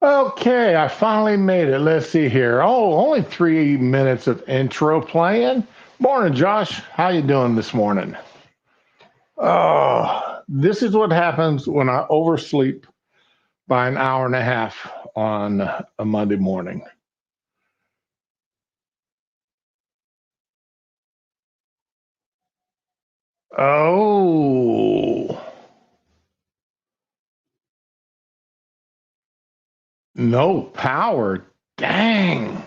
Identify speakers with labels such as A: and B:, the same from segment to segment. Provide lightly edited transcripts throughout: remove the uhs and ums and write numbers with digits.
A: Okay, I finally made it. Let's see here. Oh, only 3 minutes of intro playing. Morning, Josh. How you doing this morning? Oh, this is what happens when I oversleep by an hour and a half on a Monday morning. Oh, no power. Dang.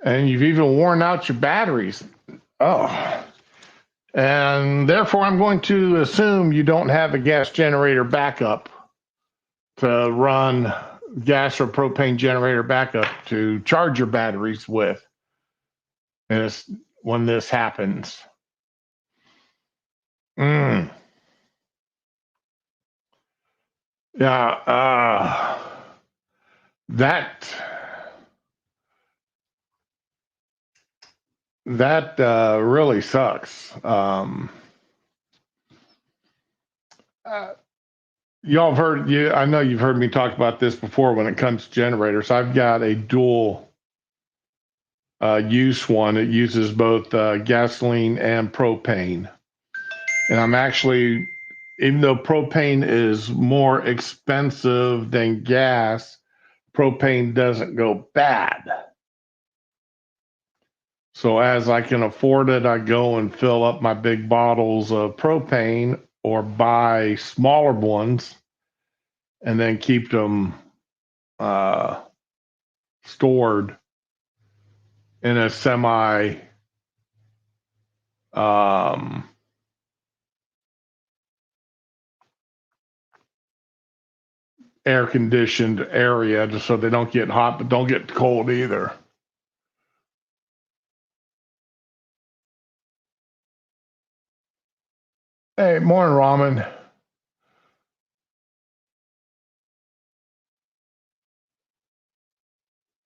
A: And you've even worn out your batteries. Oh. And therefore, I'm going to assume you don't have a gas generator backup to run gas or propane generator backup to charge your batteries with when this happens. Mm. Yeah, that really sucks. Uh, Y'all have heard you. I know you've heard me talk about this before when it comes to generators. I've got a dual use one. It uses both gasoline and propane. And I'm actually, even though propane is more expensive than gas, propane doesn't go bad. So as I can afford it, I go and fill up my big bottles of propane or buy smaller ones and then keep them uh, stored in a semi um, air conditioned area just so they don't get hot but don't get cold either. Hey, morning, Ramen.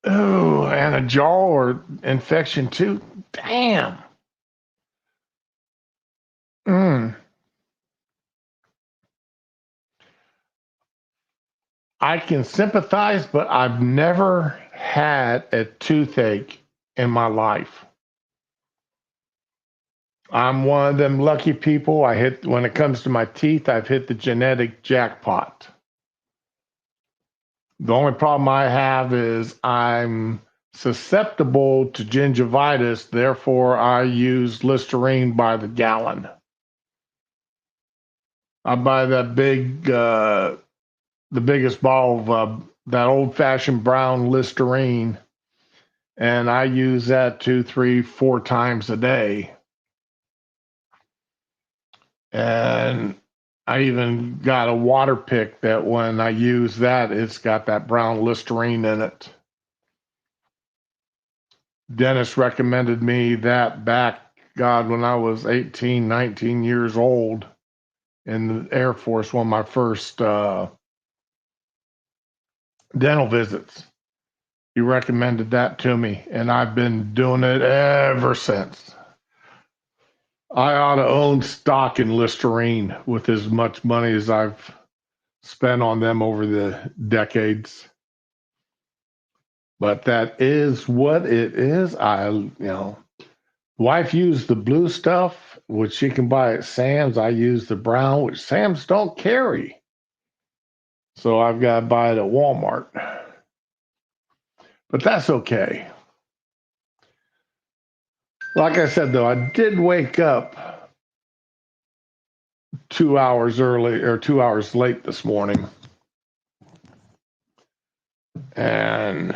A: Oh, and a jaw or infection too. Damn. Mm. I can sympathize, but I've never had a toothache in my life. I'm one of them lucky people. I hit when it comes to my teeth, I've hit the genetic jackpot. The only problem I have is I'm susceptible to gingivitis, therefore I use Listerine by the gallon. I buy that the biggest ball of that old fashioned brown Listerine, and I use that 2, 3, 4 times a day. And I even got a water pick that when I use that, it's got that brown Listerine in it. Dennis recommended me that back, God, when I was 18, 19 years old in the Air Force, one of my first dental visits. He recommended that to me, and I've been doing it ever since. I ought to own stock in Listerine with as much money as I've spent on them over the decades. But that is what it is. Wife used the blue stuff, which she can buy at Sam's. I use the brown, which Sam's don't carry. So I've got to buy it at Walmart. But that's okay. Like I said, though, I did wake up 2 hours early or 2 hours late this morning. And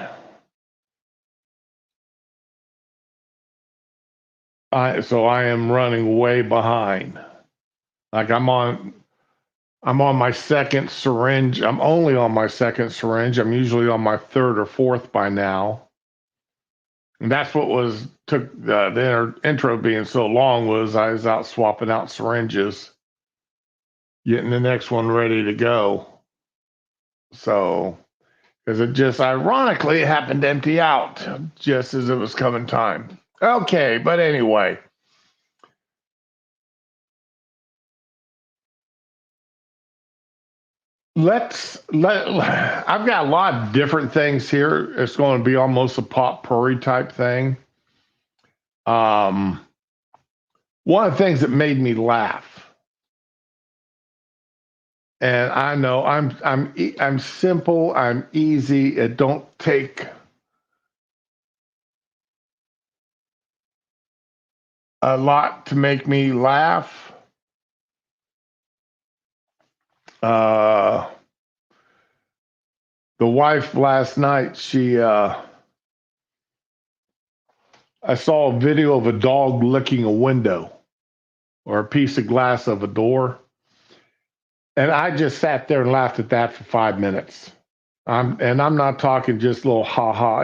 A: I am running way behind. Like I'm on my second syringe. I'm only on my second syringe. I'm usually on my third or fourth by now. And that's what took the intro being so long was I was out swapping out syringes, getting the next one ready to go. So, because it just ironically it happened to empty out just as it was coming time. Okay, but anyway, I've got a lot of different things here. It's going to be almost a potpourri type thing. Um, One of the things that made me laugh, and I know I'm simple, I'm easy. It don't take a lot to make me laugh. Uh, the wife last night, I saw a video of a dog licking a window or a piece of glass of a door. And I just sat there and laughed at that for 5 minutes. I'm not talking just little ha ha,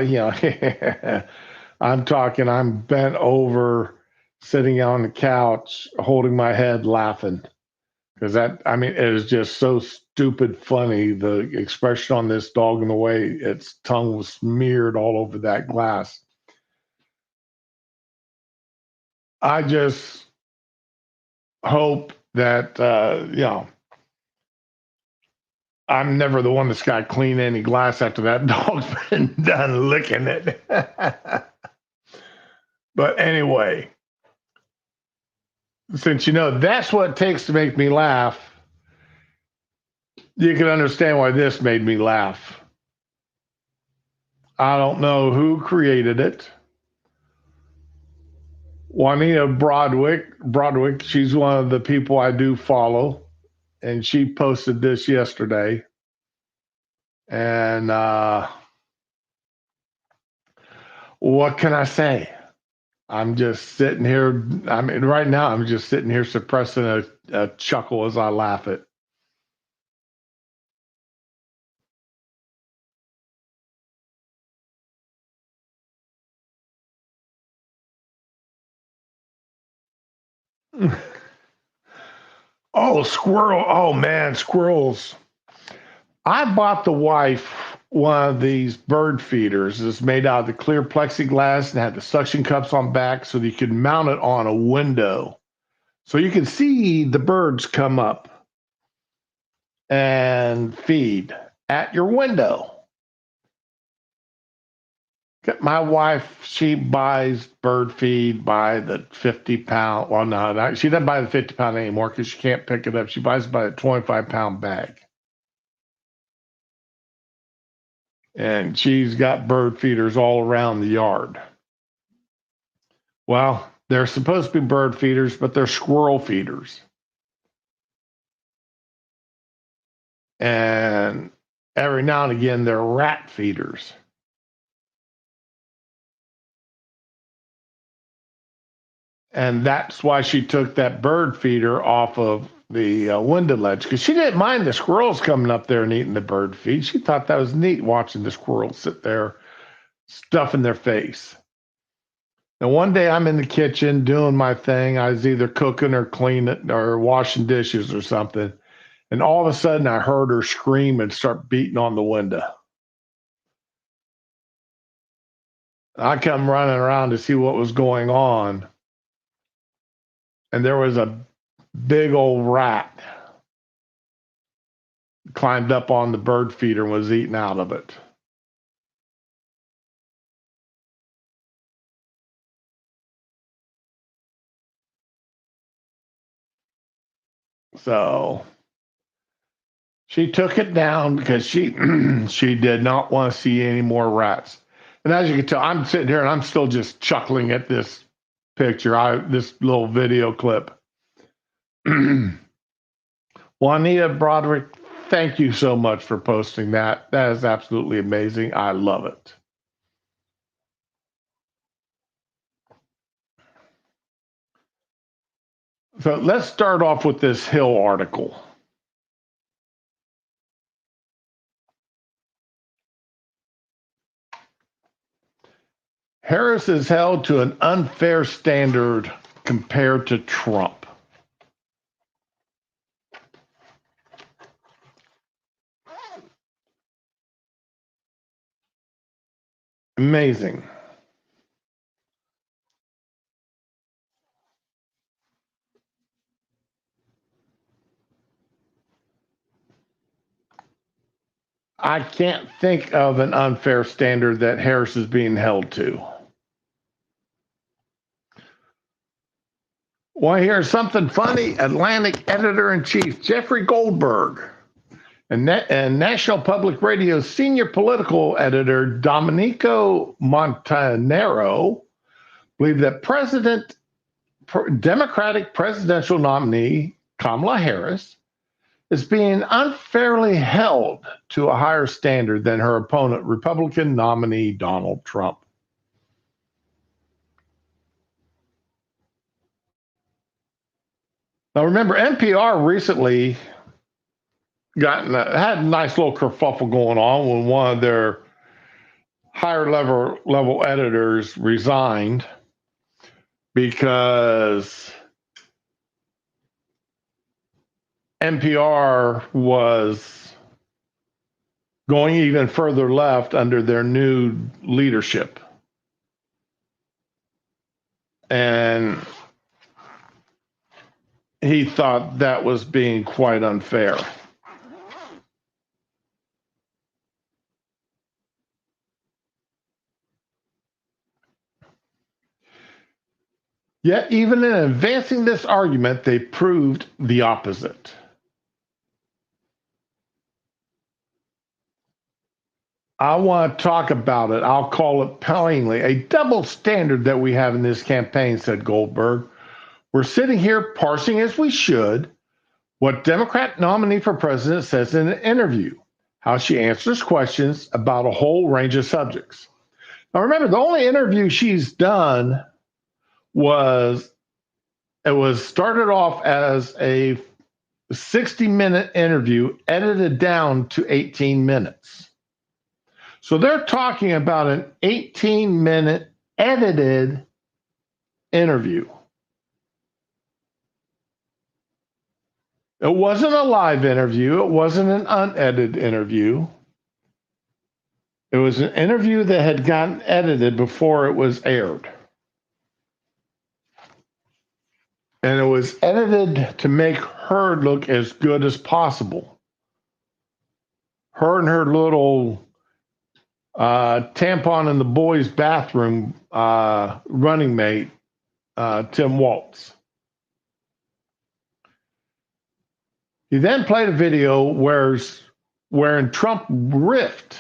A: I'm talking I'm bent over, sitting on the couch, holding my head, laughing. Because it is just so stupid funny. The expression on this dog and the way its tongue was smeared all over that glass. I just hope that, I'm never the one that's got to clean any glass after that dog's been done licking it. But anyway, since that's what it takes to make me laugh, you can understand why this made me laugh. I don't know who created it. Juanita Broadwick, she's one of the people I do follow, and she posted this yesterday. And what can I say? I'm just sitting here. Right now, I'm just sitting here suppressing a chuckle as I laugh it. Oh, squirrel. Oh, man, squirrels. I bought the wife one of these bird feeders. It's made out of the clear plexiglass and had the suction cups on back so that you could mount it on a window. So you can see the birds come up and feed at your window. My wife, she buys bird feed by the 50 pound. Well, no, she doesn't buy the 50 pound anymore because she can't pick it up. She buys it by the 25 pound bag. And she's got bird feeders all around the yard. Well, they're supposed to be bird feeders, but they're squirrel feeders. And every now and again, they're rat feeders. And that's why she took that bird feeder off of the window ledge because she didn't mind the squirrels coming up there and eating the bird feed. She thought that was neat watching the squirrels sit there stuffing their face. And one day I'm in the kitchen doing my thing. I was either cooking or cleaning or washing dishes or something. And all of a sudden I heard her scream and start beating on the window. I come running around to see what was going on. And there was a big old rat climbed up on the bird feeder and was eating out of it. So she took it down because she she did not want to see any more rats. And as you can tell, I'm sitting here and I'm still just chuckling at this picture, this little video clip. Juanita Broderick, thank you so much for posting that. That is absolutely amazing. I love it. So let's start off with this Hill article. Harris is held to an unfair standard compared to Trump. Amazing. I can't think of an unfair standard that Harris is being held to. Want to hear something funny? Atlantic editor-in-chief Jeffrey Goldberg and National Public Radio senior political editor Domenico Montanaro believe that Democratic presidential nominee Kamala Harris is being unfairly held to a higher standard than her opponent, Republican nominee Donald Trump. Now, remember, NPR recently had a nice little kerfuffle going on when one of their higher level editors resigned because NPR was going even further left under their new leadership. And he thought that was being quite unfair. Yet, even in advancing this argument, they proved the opposite. I want to talk about it. I'll call it plainly a double standard that we have in this campaign, said Goldberg. We're sitting here parsing as we should what Democrat nominee for president says in an interview, how she answers questions about a whole range of subjects. Now, remember, the only interview she's done was started off as a 60-minute interview edited down to 18 minutes. So they're talking about an 18-minute edited interview. It wasn't a live interview. It wasn't an unedited interview. It was an interview that had gotten edited before it was aired. And it was edited to make her look as good as possible. Her and her little tampon in the boys' bathroom running mate, Tim Walz. He then played a video wherein Trump riffed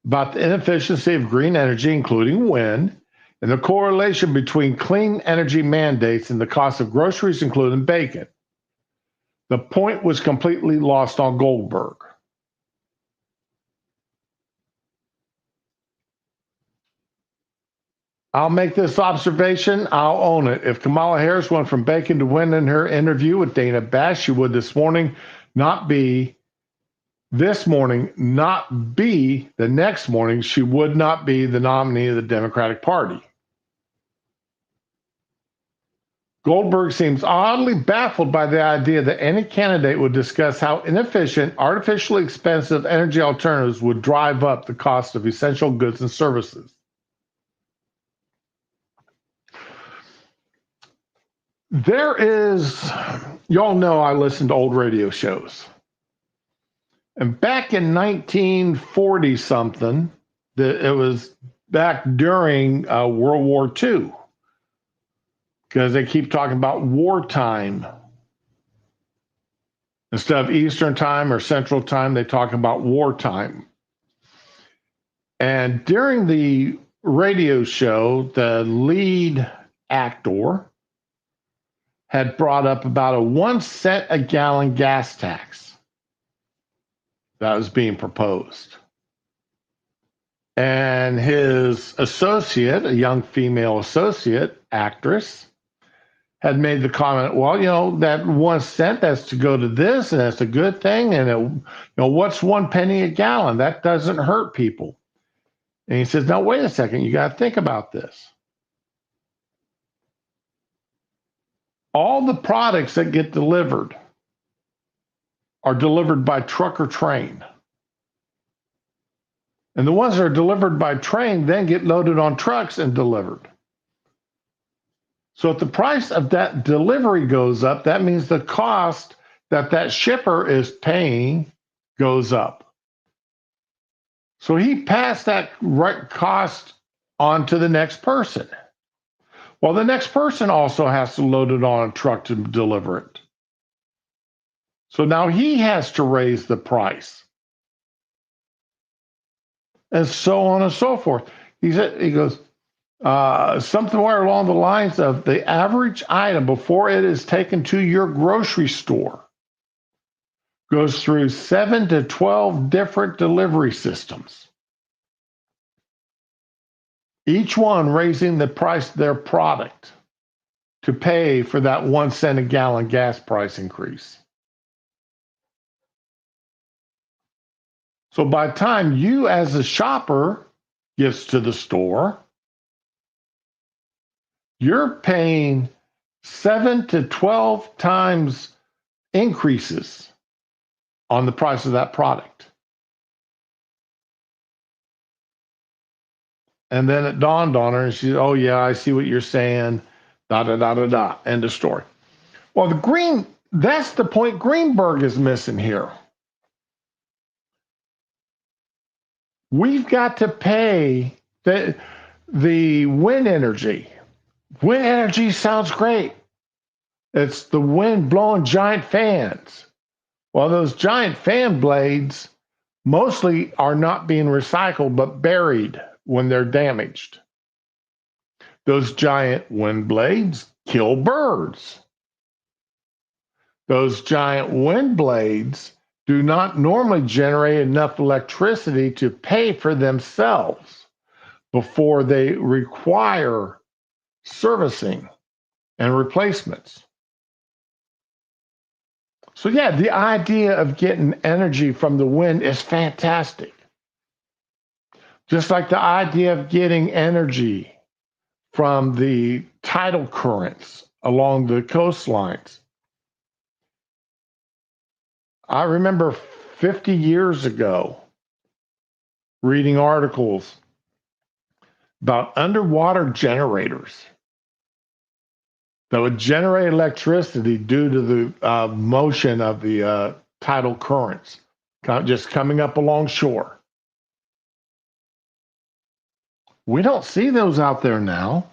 A: about the inefficiency of green energy, including wind, and the correlation between clean energy mandates and the cost of groceries, including bacon. The point was completely lost on Goldberg. I'll make this observation. I'll own it. If Kamala Harris went from bacon to wind in her interview with Dana Bash, she would this morning not be the next morning, she would not be the nominee of the Democratic Party. Goldberg seems oddly baffled by the idea that any candidate would discuss how inefficient, artificially expensive energy alternatives would drive up the cost of essential goods and services. Y'all know I listen to old radio shows. And back in 1940 something, it was back during World War II, because they keep talking about wartime. Instead of Eastern time or Central time, they talk about wartime. And during the radio show, the lead actor had brought up about a 1 cent a gallon gas tax that was being proposed. And his associate, a young female associate actress, had made the comment, well, that 1 cent, that's to go to this, and that's a good thing. And, what's 1 penny a gallon? That doesn't hurt people. And he says, no, wait a second. You got to think about this. All the products that get delivered are delivered by truck or train. And the ones that are delivered by train then get loaded on trucks and delivered. So if the price of that delivery goes up, that means the cost that shipper is paying goes up. So he passed that right cost on to the next person. Well, the next person also has to load it on a truck to deliver it. So now he has to raise the price. And so on and so forth. He goes, somewhere along the lines of the average item before it is taken to your grocery store goes through 7 to 12 different delivery systems, each one raising the price of their product to pay for that 1 cent a gallon gas price increase. So by the time you as a shopper gets to the store, you're paying 7 to 12 times increases on the price of that product. And then it dawned on her, and she said, oh, yeah, I see what you're saying, da, da, da, da, da, end of story. Well, that's the point Greenberg is missing here. We've got to pay the wind energy. Wind energy sounds great. It's the wind blowing giant fans. Well, those giant fan blades mostly are not being recycled, but buried when they're damaged. Those giant wind blades kill birds. Those giant wind blades do not normally generate enough electricity to pay for themselves before they require servicing and replacements. So yeah, the idea of getting energy from the wind is fantastic. Just like the idea of getting energy from the tidal currents along the coastlines. I remember 50 years ago reading articles about underwater generators that would generate electricity due to the motion of the tidal currents just coming up along shore. We don't see those out there now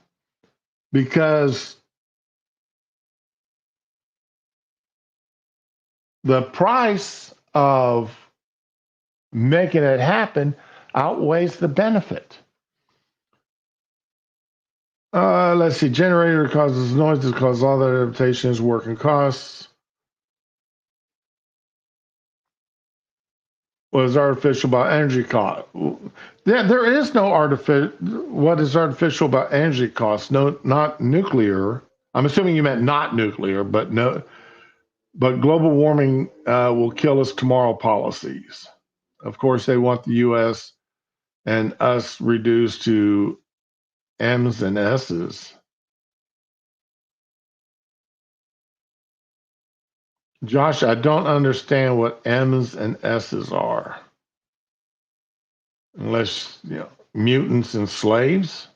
A: because the price of making it happen outweighs the benefit. Let's see. Generator causes noises, causes all the adaptations, working costs. What is artificial about energy cost? There is no artificial. What is artificial about energy costs? No, not nuclear. I'm assuming you meant not nuclear, but no. But global warming will kill us tomorrow policies. Of course, they want the U.S. and us reduced to M's and S's. Josh, I don't understand what M's and S's are. Unless, mutants and slaves.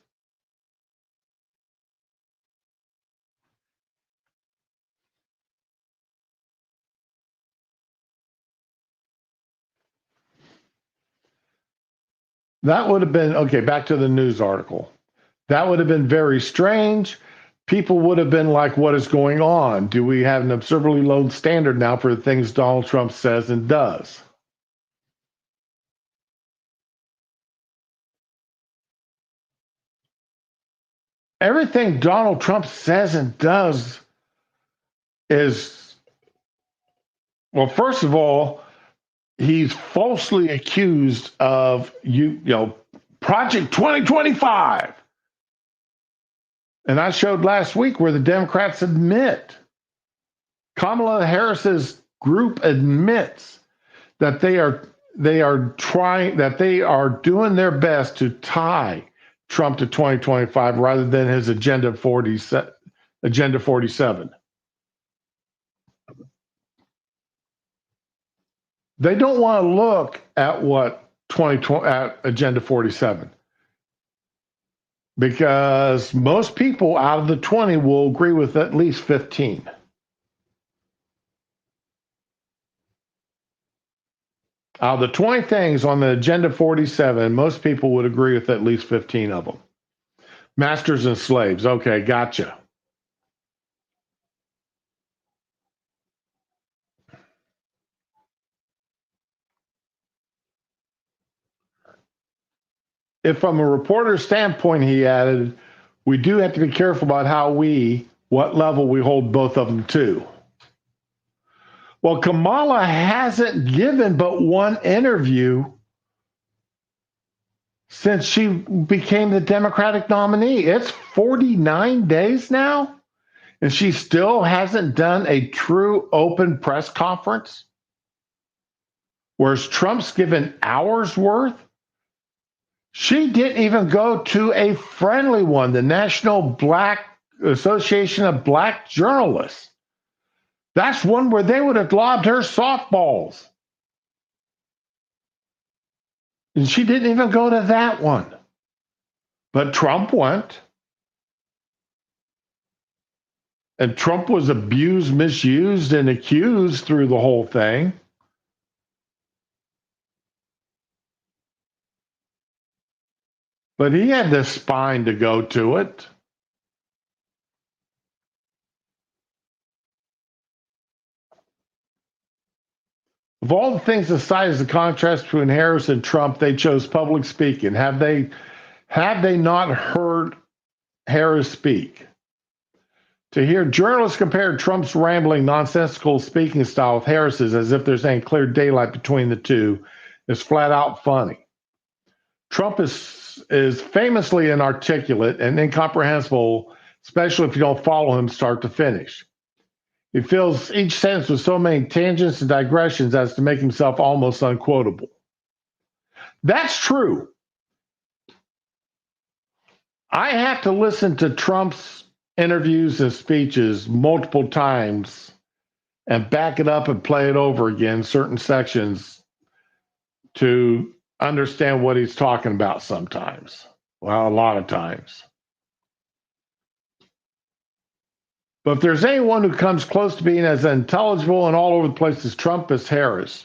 A: That would have been, okay, back to the news article. That would have been very strange. People would have been like, what is going on? Do we have an absurdly low standard now for the things Donald Trump says and does? Everything Donald Trump says and does is, well, first of all, he's falsely accused of Project 2025. And I showed last week where the Democrats admit, Kamala Harris's group admits that they are doing their best to tie Trump to 2025 rather than his Agenda 47. They don't want to look at what 2020 at Agenda 47. Because most people out of the 20 will agree with at least 15. Out of the 20 things on the Agenda 47, most people would agree with at least 15 of them. Masters and slaves. Okay, gotcha. If from a reporter's standpoint, he added, we do have to be careful about what level we hold both of them to. Well, Kamala hasn't given but one interview since she became the Democratic nominee. It's 49 days now, and she still hasn't done a true open press conference. Whereas Trump's given hours worth. She didn't even go to a friendly one, the National Black Association of Black Journalists. That's one where they would have lobbed her softballs. And she didn't even go to that one. But Trump went. And Trump was abused, misused, and accused through the whole thing. But he had the spine to go to it. Of all the things aside as the contrast between Harris and Trump, they chose public speaking. Have they not heard Harris speak? To hear journalists compare Trump's rambling, nonsensical speaking style with Harris's as if there's any clear daylight between the two is flat out funny. Trump is famously inarticulate and incomprehensible, especially if you don't follow him start to finish. He fills each sentence with so many tangents and digressions as to make himself almost unquotable. That's true. I have to listen to Trump's interviews and speeches multiple times and back it up and play it over again, certain sections, to understand what he's talking about sometimes. Well, a lot of times. But if there's anyone who comes close to being as intelligible and all over the place as Trump, it's Harris.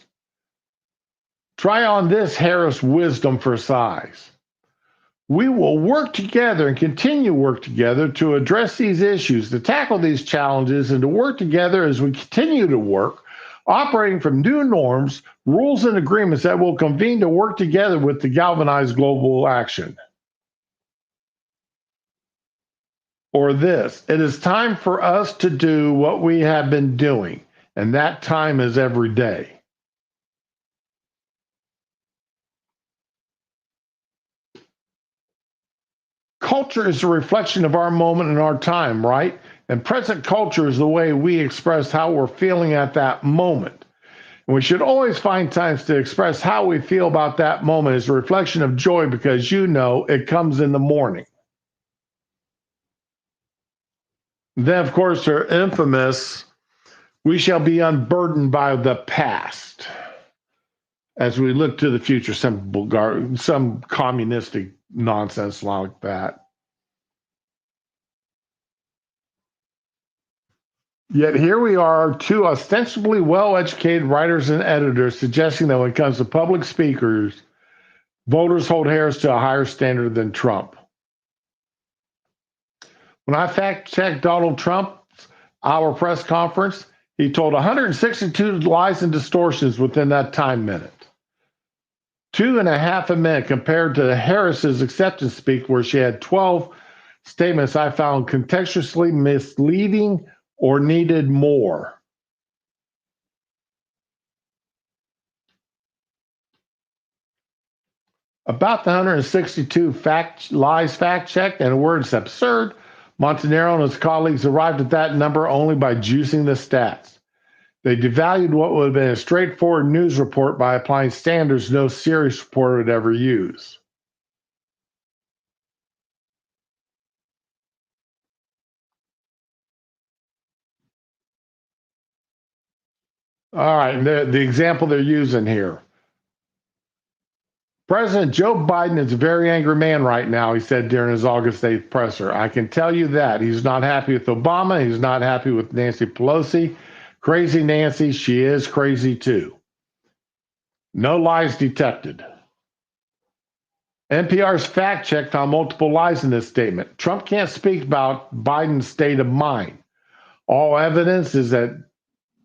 A: Try on this Harris wisdom for size. We will work together and continue to work together to address these issues, to tackle these challenges, and to work together as we continue to work, operating from new norms, rules, and agreements that will convene to work together with the galvanized global action. Or this, it is time for us to do what we have been doing, and that time is every day. Culture is a reflection of our moment and our time, right? And present culture is the way we express how we're feeling at that moment. And we should always find times to express how we feel about that moment as a reflection of joy, because it comes in the morning. Then, of course, her infamous, we shall be unburdened by the past as we look to the future, some communistic nonsense like that. Yet here we are, two ostensibly well-educated writers and editors suggesting that when it comes to public speakers, voters hold Harris to a higher standard than Trump. When I fact-checked Donald Trump's hour press conference, he told 162 lies and distortions within that time minute. 2.5 a minute compared to Harris's acceptance speech, where she had 12 statements I found contextually misleading or needed more. About the 162 lies fact-checked, and the words absurd, Montanaro and his colleagues arrived at that number only by juicing the stats. They devalued what would have been a straightforward news report by applying standards no serious reporter would ever use. All right, the example they're using here. President Joe Biden is a very angry man right now, he said during his August 8th presser. I can tell you that. He's not happy with Obama. He's not happy with Nancy Pelosi. Crazy Nancy, she is crazy too. No lies detected. NPR's fact-checked found multiple lies in this statement. Trump can't speak about Biden's state of mind. All evidence is that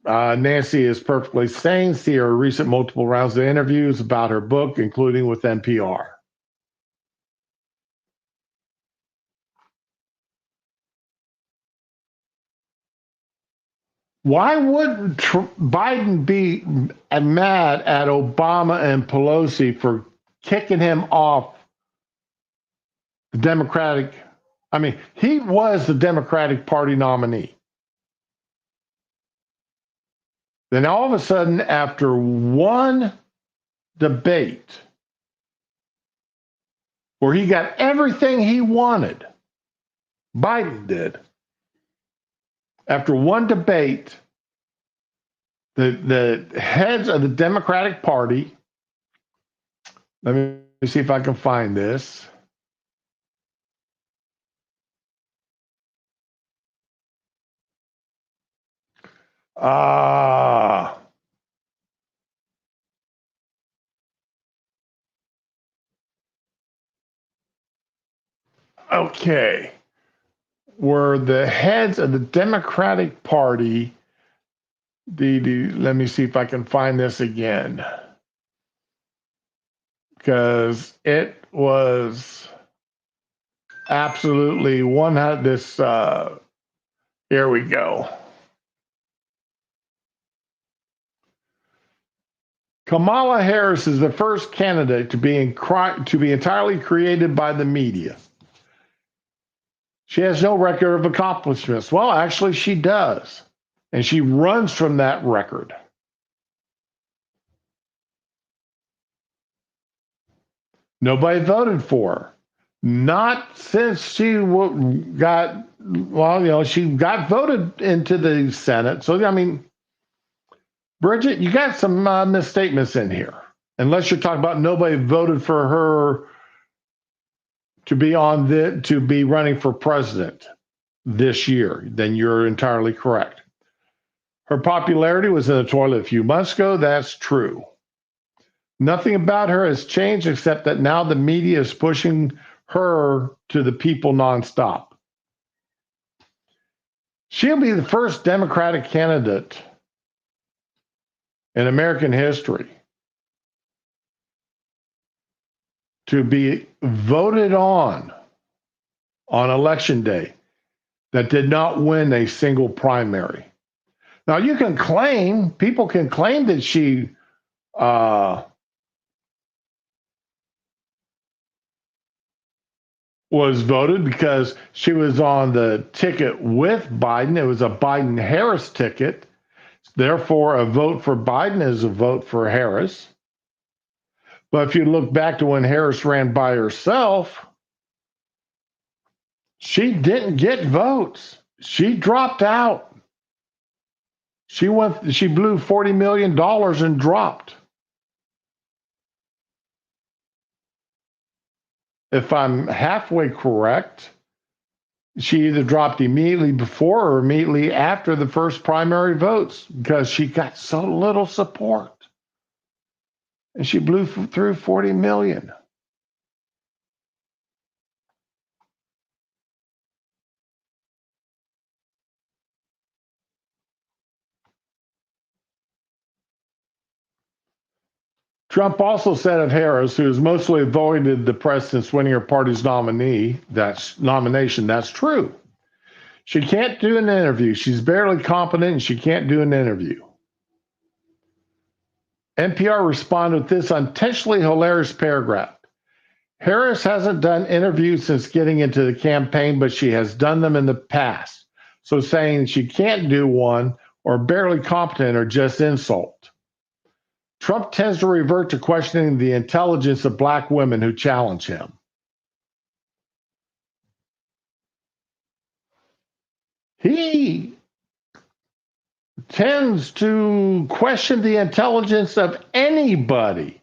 A: Nancy is perfectly sane. See her recent multiple rounds of interviews about her book, including with NPR. Why would Biden be mad at Obama and Pelosi for kicking him off the Democratic? I mean, he was the Democratic Party nominee. Then all of a sudden, after one debate where he got everything he wanted, Biden did. After one debate, the heads of the Democratic Party, let me see if I can find this. Okay. Were the heads of the Democratic Party, let me see if I can find this again. Because it was absolutely here we go. Kamala Harris is the first candidate to be entirely created by the media. She has no record of accomplishments. Well, actually, she does. And she runs from that record. Nobody voted for her. Not since she got voted into the Senate. So, I mean, Bridget, you got some misstatements in here. Unless you're talking about nobody voted for her to be running for president this year, then you're entirely correct. Her popularity was in the toilet a few months ago. That's true. Nothing about her has changed except that now the media is pushing her to the people nonstop. She'll be the first Democratic candidate in American history to be voted on election day that did not win a single primary. Now, people can claim that she was voted because she was on the ticket with Biden. It was a Biden-Harris ticket. Therefore, a vote for Biden is a vote for Harris. But if you look back to when Harris ran by herself, she didn't get votes. She dropped out. She blew $40 million and dropped. If I'm halfway correct, she either dropped immediately before or immediately after the first primary votes because she got so little support. And she blew through 40 million. Trump also said of Harris, who has mostly avoided the press since winning her party's nomination, that's true. She can't do an interview. She's barely competent and she can't do an interview. NPR responded with this intentionally hilarious paragraph. Harris hasn't done interviews since getting into the campaign, but she has done them in the past. So saying she can't do one or barely competent are just insult. Trump tends to revert to questioning the intelligence of black women who challenge him. He tends to question the intelligence of anybody.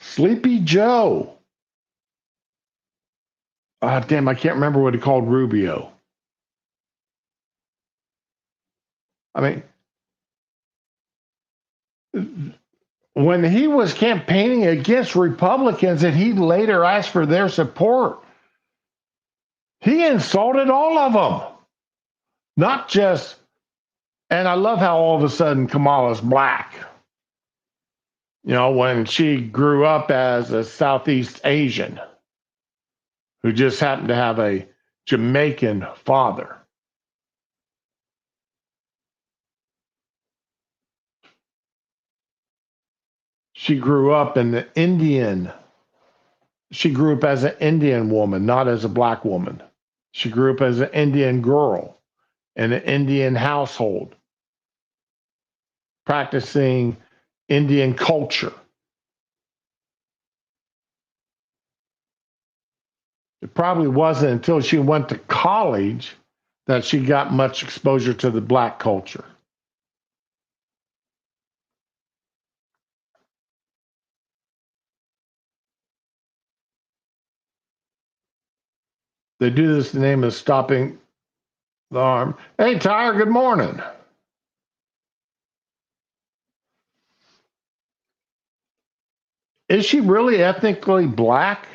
A: Sleepy Joe. I can't remember what he called Rubio. I mean, when he was campaigning against Republicans and he later asked for their support, he insulted all of them. Not just, and I love how all of a sudden Kamala's black. When she grew up as a Southeast Asian who just happened to have a Jamaican father. She grew up in the Indian. She grew up as an Indian woman, not as a black woman. She grew up as an Indian girl in an Indian household, practicing Indian culture. It probably wasn't until she went to college that she got much exposure to the black culture. They do this in the name of stopping the harm. Hey, Tyre, good morning. Is she really ethnically black?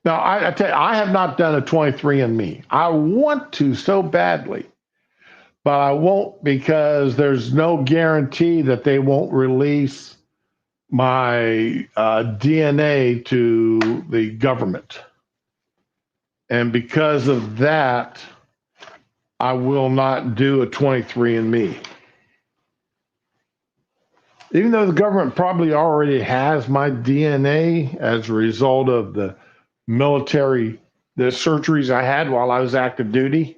A: Now, I tell you, I have not done a 23andMe. I want to so badly, but I won't because there's no guarantee that they won't release my DNA to the government. And because of that, I will not do a 23andMe. Even though the government probably already has my DNA as a result of the surgeries I had while I was active duty,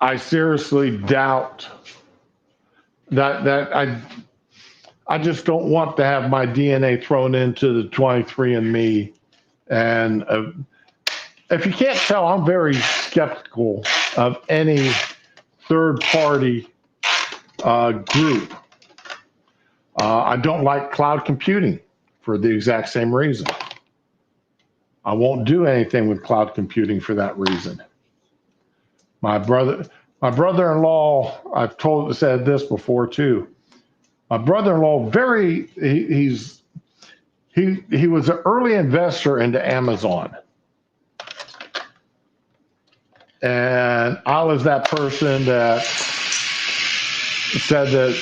A: I seriously doubt that I just don't want to have my DNA thrown into the 23andMe. And if you can't tell, I'm very skeptical of any third party group. I don't like cloud computing for the exact same reason. I won't do anything with cloud computing for that reason. My brother-in-law, I've said this before too. My brother-in-law, he was an early investor into Amazon. And I was that person that said that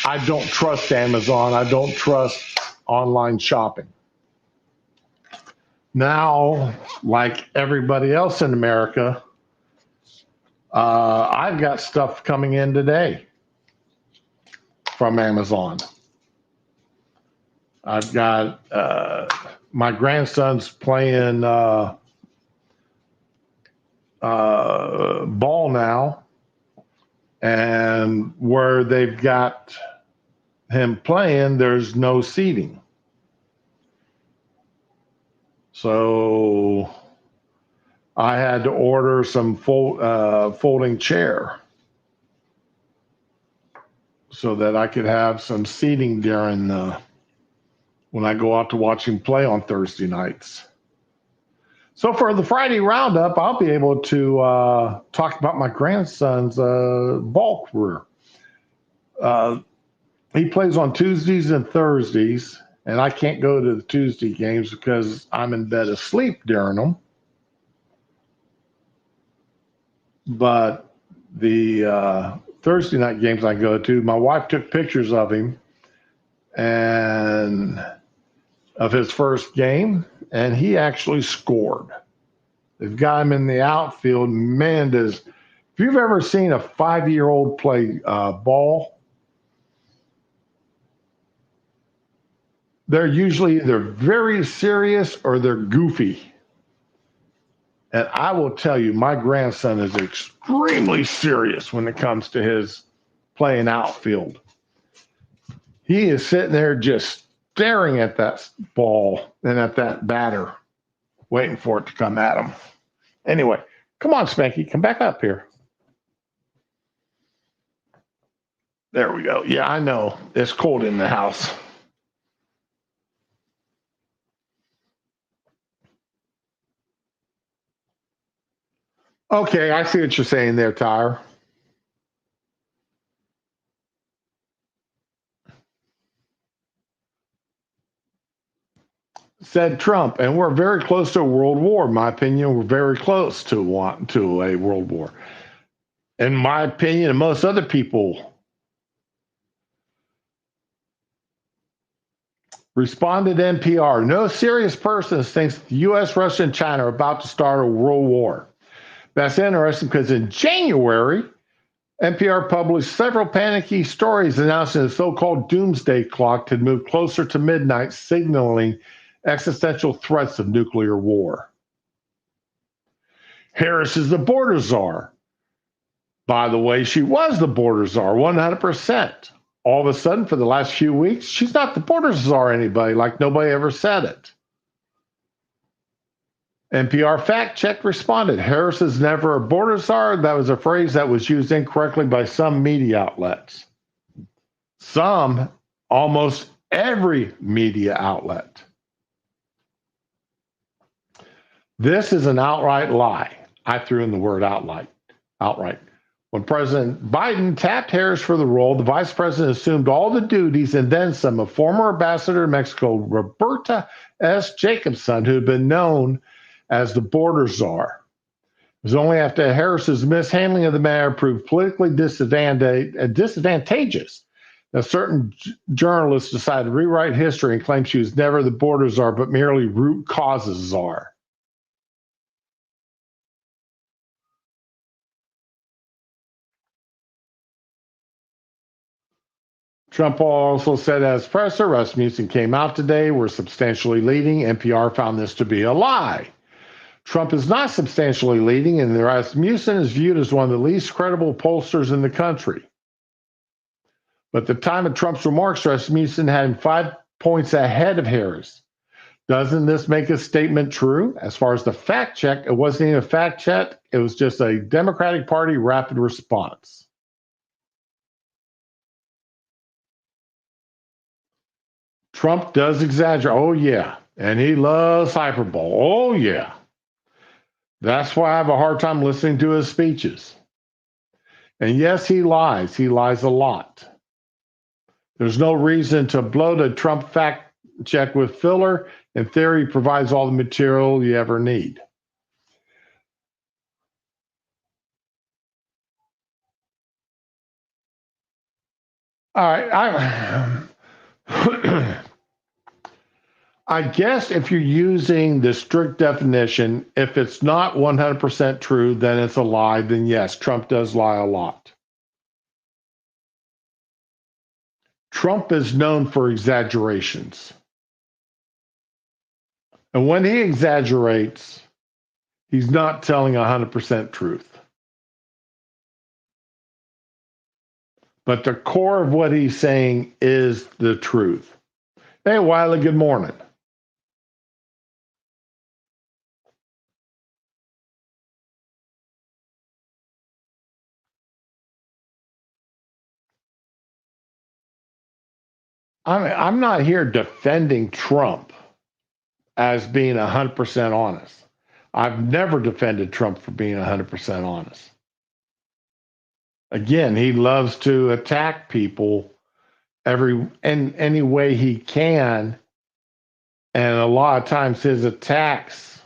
A: I don't trust Amazon. I don't trust online shopping. Now, like everybody else in America, I've got stuff coming in today from Amazon. I've got my grandson's playing ball now, and where they've got him playing, there's no seating. So I had to order some folding chair so that I could have some seating during when I go out to watch him play on Thursday nights. So for the Friday roundup, I'll be able to talk about my grandson's ball career. He plays on Tuesdays and Thursdays, and I can't go to the Tuesday games because I'm in bed asleep during them. But the Thursday night games I go to, my wife took pictures of him and of his first game, and he actually scored. They've got him in the outfield. Man, if you've ever seen a 5-year-old play ball, they're usually either very serious or they're goofy. And I will tell you, my grandson is extremely serious when it comes to his playing outfield. He is sitting there just staring at that ball and at that batter, waiting for it to come at him. Anyway, come on, Spanky, come back up here. There we go. Yeah, I know. It's cold in the house. Okay, I see what you're saying there, Tyre. said Trump, and we're very close to a world war. In my opinion, we're very close to a world war. In my opinion, and most other people responded to NPR. No serious person thinks the U.S., Russia, and China are about to start a world war. That's interesting because in January, NPR published several panicky stories announcing the so-called doomsday clock had moved closer to midnight, signaling existential threats of nuclear war. Harris is the border czar. By the way, she was the border czar, 100%. All of a sudden, for the last few weeks, she's not the border czar anybody, like nobody ever said it. NPR Fact Check responded, Harris is never a border czar. That was a phrase that was used incorrectly by some media outlets. Some, almost every media outlet. This is an outright lie. I threw in the word outright. When President Biden tapped Harris for the role, the vice president assumed all the duties and then some of former ambassador to Mexico, Roberta S. Jacobson, who had been known as the border czar. It was only after Harris's mishandling of the matter proved politically disadvantageous that certain journalists decided to rewrite history and claim she was never the border czar, but merely root causes czar. Trump also said, as presser, Rasmussen came out today. We're substantially leading. NPR found this to be a lie. Trump is not substantially leading, and Rasmussen is viewed as one of the least credible pollsters in the country. But at the time of Trump's remarks, Rasmussen had him 5 points ahead of Harris. Doesn't this make a statement true? As far as the fact check, it wasn't even a fact check. It was just a Democratic Party rapid response. Trump does exaggerate. Oh, yeah. And he loves hyperbole. Oh, yeah. That's why I have a hard time listening to his speeches. And yes, he lies. He lies a lot. There's no reason to bloat a Trump fact check with filler. In theory, he provides all the material you ever need. All right. I guess if you're using the strict definition, if it's not 100% true, then it's a lie. Then yes, Trump does lie a lot. Trump is known for exaggerations. And when he exaggerates, he's not telling 100% truth. But the core of what he's saying is the truth. Hey, Wiley, good morning. I'm not here defending Trump as being 100% honest. I've never defended Trump for being 100% honest. Again, he loves to attack people in any way he can, and a lot of times his attacks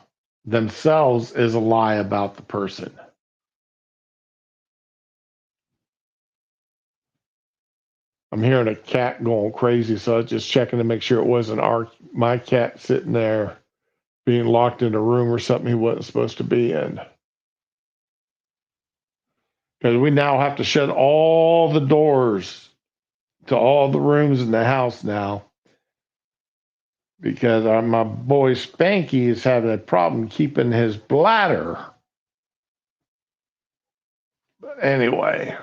A: themselves is a lie about the person. I'm hearing a cat going crazy, so I was just checking to make sure it wasn't my cat sitting there being locked in a room or something he wasn't supposed to be in. Because we now have to shut all the doors to all the rooms in the house now. Because my boy Spanky is having a problem keeping his bladder. But anyway.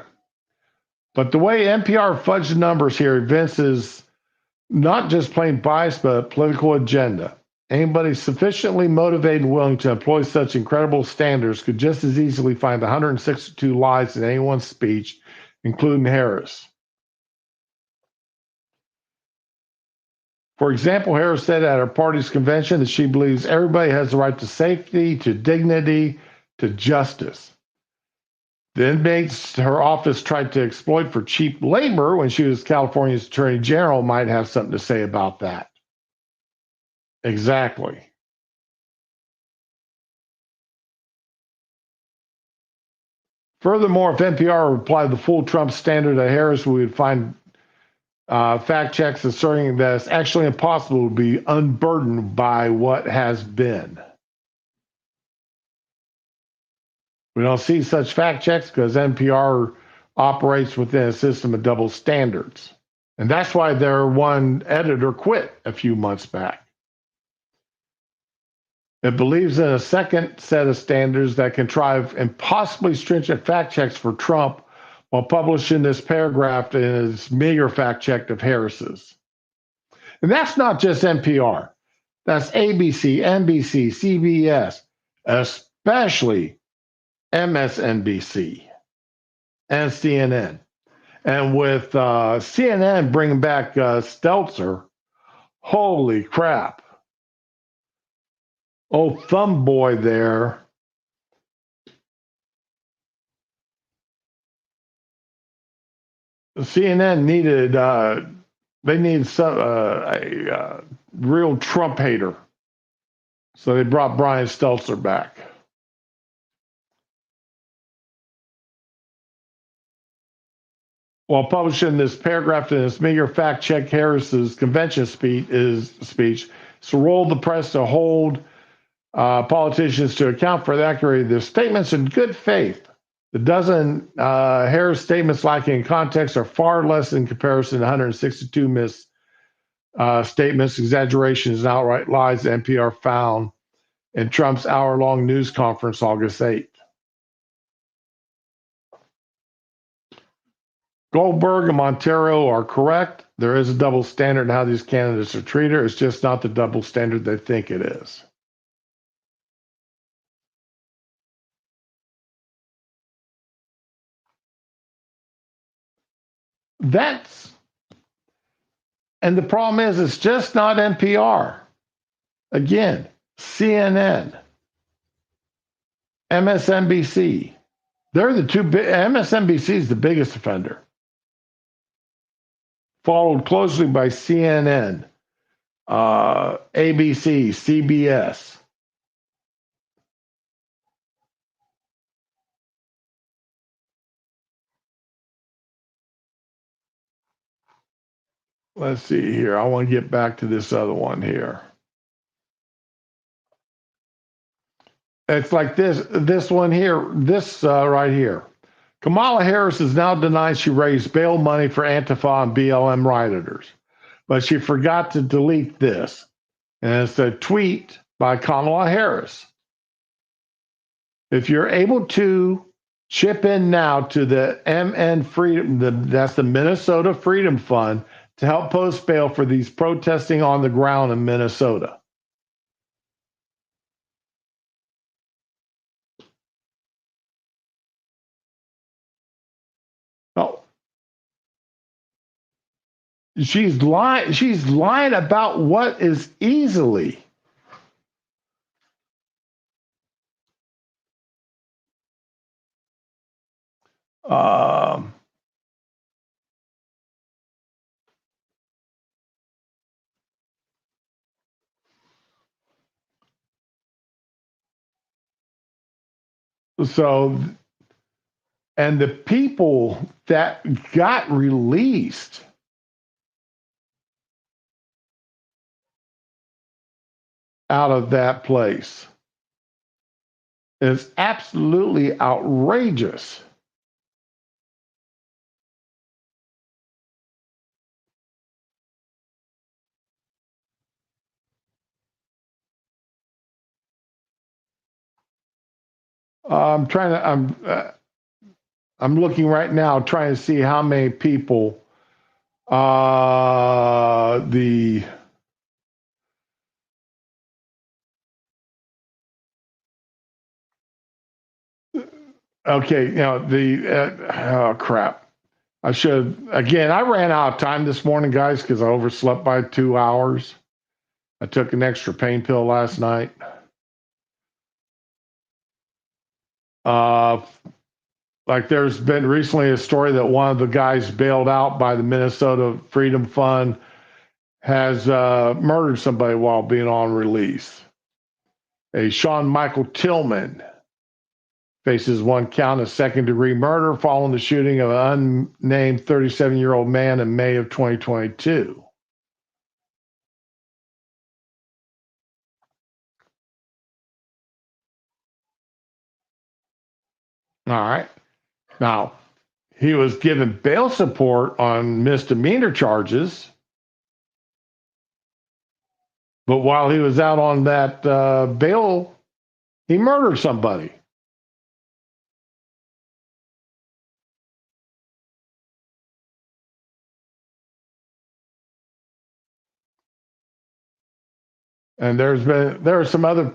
A: But the way NPR fudged the numbers here evinces not just plain bias, but a political agenda. Anybody sufficiently motivated and willing to employ such incredible standards could just as easily find 162 lies in anyone's speech, including Harris. For example, Harris said at her party's convention that she believes everybody has the right to safety, to dignity, to justice. The inmates her office tried to exploit for cheap labor when she was California's attorney general might have something to say about that. Exactly. Furthermore, if NPR applied the full Trump standard to Harris, we would find fact checks asserting that it's actually impossible to be unburdened by what has been. We don't see such fact checks because NPR operates within a system of double standards. And that's why their one editor quit a few months back. It believes in a second set of standards that contrive impossibly stringent fact checks for Trump while publishing this paragraph in his meager fact check of Harris's. And that's not just NPR. That's ABC, NBC, CBS, especially MSNBC and CNN. And with CNN bringing back Stelter, holy crap. Oh, thumb boy there. CNN needed they needed a real Trump hater, so they brought Brian Stelter back. While publishing this paragraph in his meager fact check Harris's convention speech, rolled the press to hold politicians to account for the accuracy of their statements in good faith. The dozen Harris statements lacking in context are far less in comparison to 162 misstatements, exaggerations, and outright lies that NPR found in Trump's hour-long news conference August 8th. Goldberg and Montero are correct. There is a double standard in how these candidates are treated. It's just not the double standard they think it is. And the problem is, it's just not NPR. Again, CNN, MSNBC. They're the two big, MSNBC is the biggest offender, followed closely by CNN, ABC, CBS. Let's see here. I want to get back to this other one here. It's like this one here, this right here. Kamala Harris has now denied she raised bail money for Antifa and BLM rioters, but she forgot to delete this. And it's a tweet by Kamala Harris. If you're able to chip in now to the MN Freedom, that's the Minnesota Freedom Fund, to help post bail for these protesting on the ground in Minnesota. Oh, she's lying. She's lying about what is easily. So, and the people that got released out of that place is absolutely outrageous. I'm looking right now, trying to see how many people oh crap. I ran out of time this morning, guys, because I overslept by 2 hours. I took an extra pain pill last night. Like there's been recently a story that one of the guys bailed out by the Minnesota Freedom Fund has murdered somebody while being on release. A Sean Michael Tillman faces one count of second-degree murder following the shooting of an unnamed 37-year-old man in May of 2022. All right. Now, he was given bail support on misdemeanor charges, but while he was out on that bail, he murdered somebody. And there are some other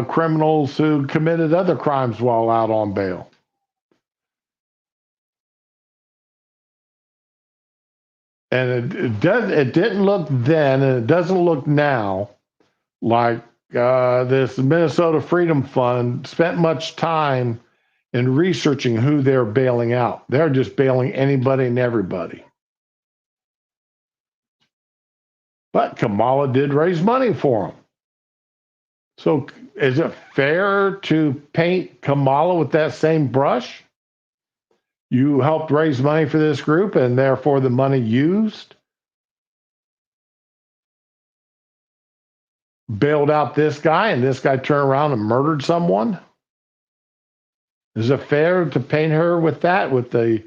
A: criminals who committed other crimes while out on bail. And it didn't look then, and it doesn't look now like this Minnesota Freedom Fund spent much time in researching who they're bailing out. They're just bailing anybody and everybody. But Kamala did raise money for them. So is it fair to paint Kamala with that same brush? You helped raise money for this group, and therefore the money used bailed out this guy, and this guy turned around and murdered someone? Is it fair to paint her with that, with the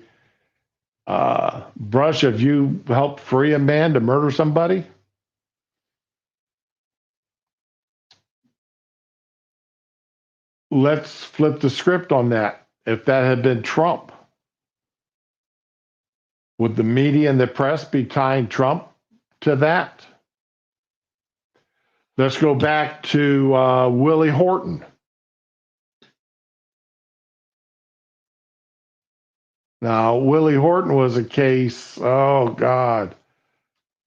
A: brush of you helped free a man to murder somebody? Let's flip the script on that. If that had been Trump, would the media and the press be tying Trump to that? Let's go back to Willie Horton. Now, Willie Horton was a case, oh God,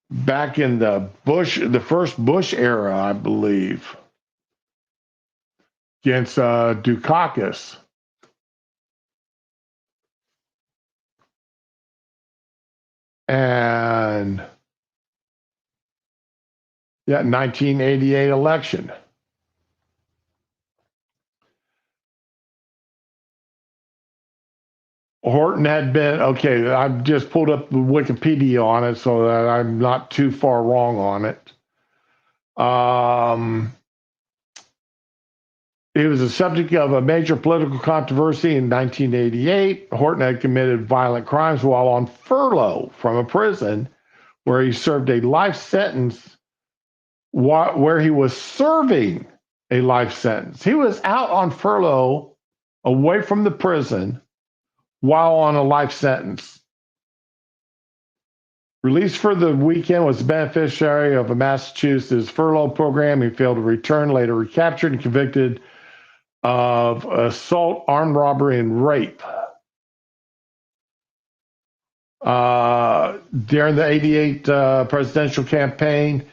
A: back in the first Bush era, I believe, against Dukakis. And 1988 election. Horton had been, okay, I've just pulled up the Wikipedia on it so that I'm not too far wrong on it. He was the subject of a major political controversy in 1988. Horton had committed violent crimes while on furlough from a prison where he served a life sentence, where he was serving a life sentence. He was out on furlough away from the prison while on a life sentence. Released for the weekend, was the beneficiary of a Massachusetts furlough program. He failed to return, later recaptured and convicted of assault, armed robbery, and rape. During the 88 presidential campaign,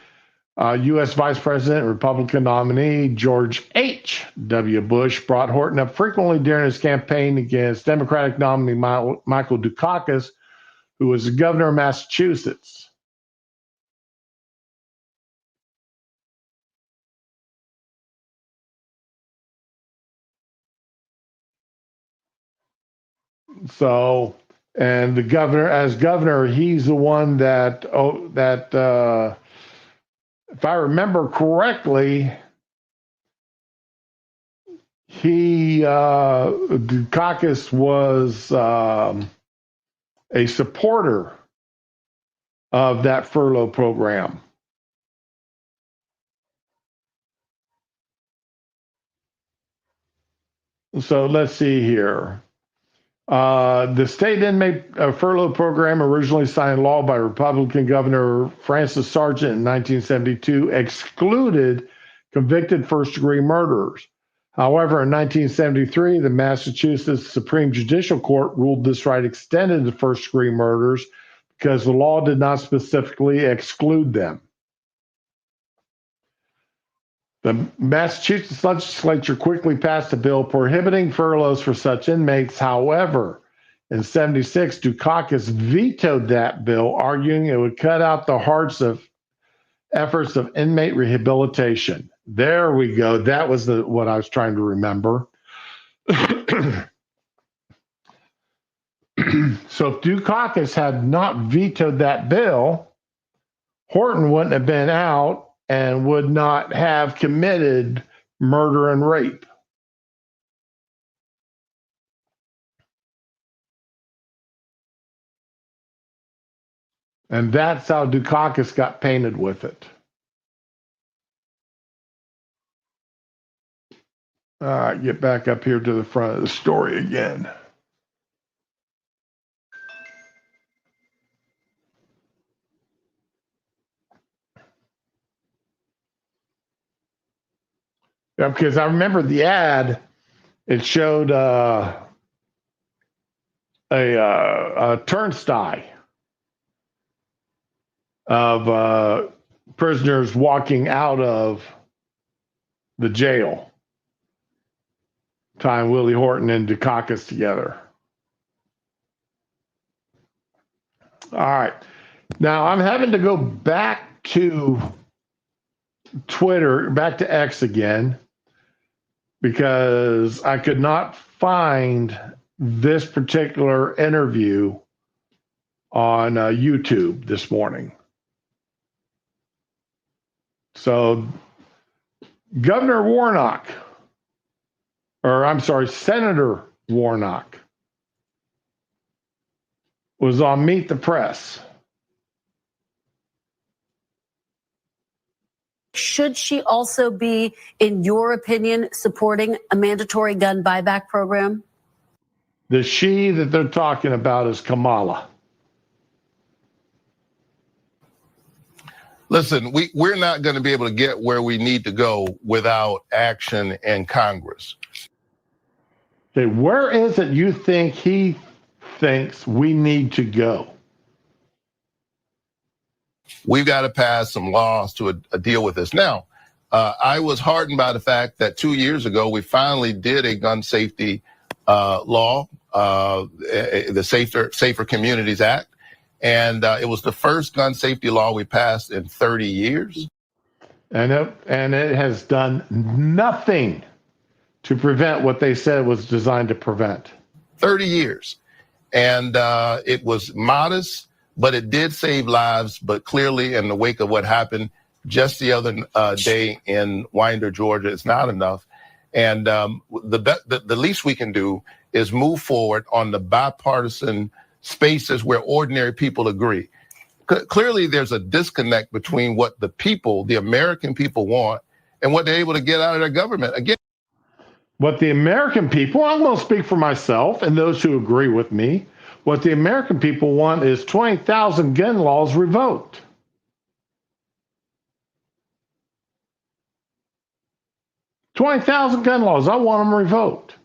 A: U.S. Vice President, Republican nominee George H.W. Bush brought Horton up frequently during his campaign against Democratic nominee Michael Dukakis, who was the governor of Massachusetts. So, and the governor, as governor, he's the one that if I remember correctly, Dukakis was a supporter of that furlough program. So let's see here. The state inmate furlough program, originally signed law by Republican Governor Francis Sargent in 1972, excluded convicted first-degree murderers. However, in 1973, the Massachusetts Supreme Judicial Court ruled this right extended to first-degree murders because the law did not specifically exclude them. The Massachusetts legislature quickly passed a bill prohibiting furloughs for such inmates. However, in 1976, Dukakis vetoed that bill, arguing it would cut out the hearts of efforts of inmate rehabilitation. There we go. That was what I was trying to remember. So if Dukakis had not vetoed that bill, Horton wouldn't have been out and would not have committed murder and rape. And that's how Dukakis got painted with it. All right, get back up here to the front of the story again. Yeah, because I remember the ad. It showed a turnstile of prisoners walking out of the jail, tying Willie Horton and Dukakis together. All right. Now I'm having to go back to Twitter, back to X again, because I could not find this particular interview on YouTube this morning. So Senator Warnock was on Meet the Press.
B: Should she also be, in your opinion, supporting a mandatory gun buyback program?
A: The she that they're talking about is Kamala.
C: Listen, we're not going to be able to get where we need to go without action in Congress.
A: Okay, where is it you think he thinks we need to go?
C: We've got to pass some laws to deal with this. Now, I was heartened by the fact that 2 years ago, we finally did a gun safety law, the Safer Communities Act. And it was the first gun safety law we passed in 30 years.
A: And it has done nothing to prevent what they said was designed to prevent.
C: 30 years. And it was modest, but it did save lives. But clearly, in the wake of what happened just the other day in Winder, Georgia, it's not enough. And the least we can do is move forward on the bipartisan spaces where ordinary people agree. Clearly, there's a disconnect between what the people, the American people, want and what they're able to get out of their government. Again,
A: what the American people, I'm going to speak for myself and those who agree with me, what the American people want is 20,000 gun laws revoked. $20,000 gun laws, I want them revoked.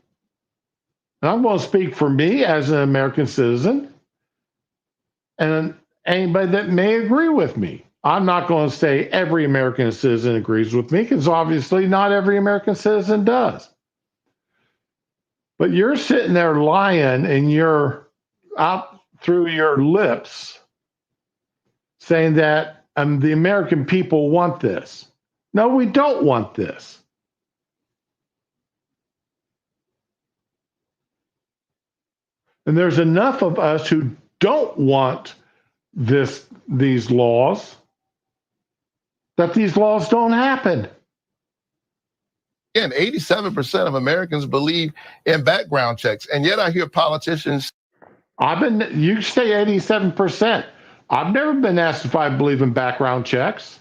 A: And I'm going to speak for me as an American citizen and anybody that may agree with me. I'm not going to say every American citizen agrees with me, because obviously not every American citizen does. But you're sitting there lying and you're out through your lips saying that the American people want this. No, we don't want this. And there's enough of us who don't want these laws that these laws don't happen.
C: Again, 87% of Americans believe in background checks, and yet I hear politicians.
A: You say 87%. I've never been asked if I believe in background checks.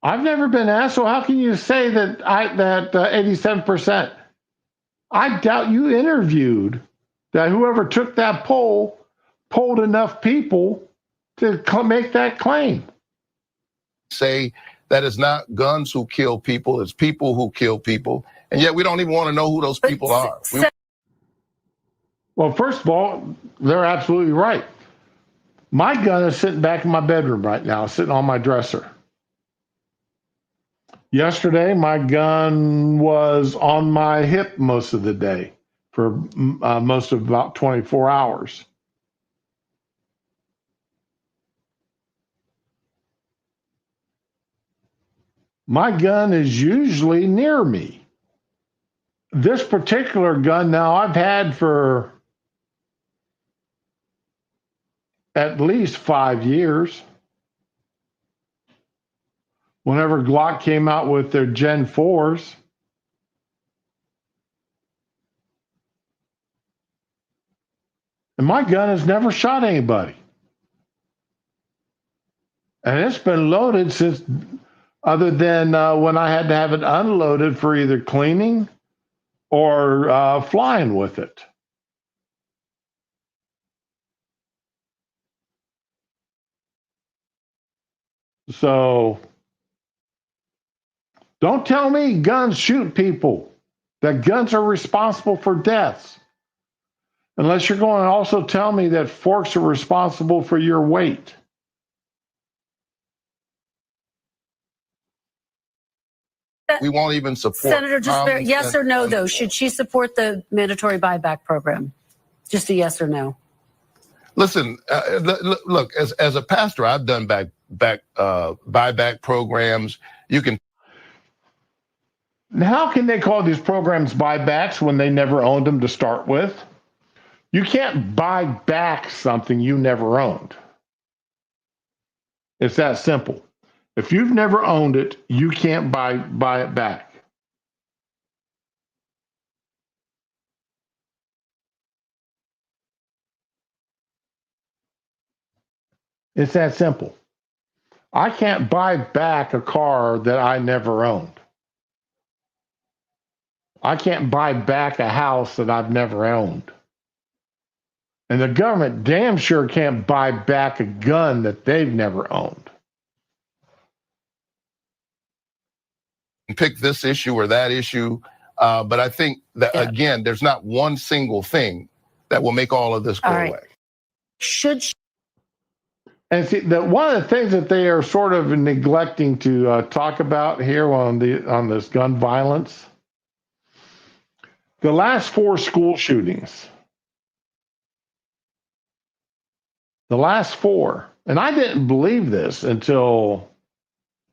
A: I've never been asked, so how can you say that 87%? I doubt you interviewed that whoever took that poll polled enough people to make that claim.
C: Say that it's not guns who kill people, it's people who kill people. And yet we don't even want to know who those people are.
A: Well, first of all, they're absolutely right. My gun is sitting back in my bedroom right now, sitting on my dresser. Yesterday, my gun was on my hip most of the day for most of about 24 hours. my gun is usually near me. This particular gun now I've had for at least 5 years. Whenever Glock came out with their Gen 4s, and my gun has never shot anybody. And it's been loaded since, other than when I had to have it unloaded for either cleaning or flying with it. So don't tell me guns shoot people, that guns are responsible for deaths. Unless you're going to also tell me that forks are responsible for your weight.
C: We won't even support.
B: Senator, just yes or no, though. Should she support the mandatory buyback program? Just a yes or no.
C: Listen, look, as a pastor, I've done buyback programs. You can.
A: How can they call these programs buybacks when they never owned them to start with? You can't buy back something you never owned. It's that simple. If you've never owned it, you can't buy it back. It's that simple. I can't buy back a car that I never owned. I can't buy back a house that I've never owned. And the government damn sure can't buy back a gun that they've never owned.
C: Pick this issue or that issue, but I think that, again, there's not one single thing that will make all of this go away.
B: Should she?
A: And see, that one of the things that they are sort of neglecting to talk about here on this gun violence, the last 4 school shootings, the last 4, and I didn't believe this until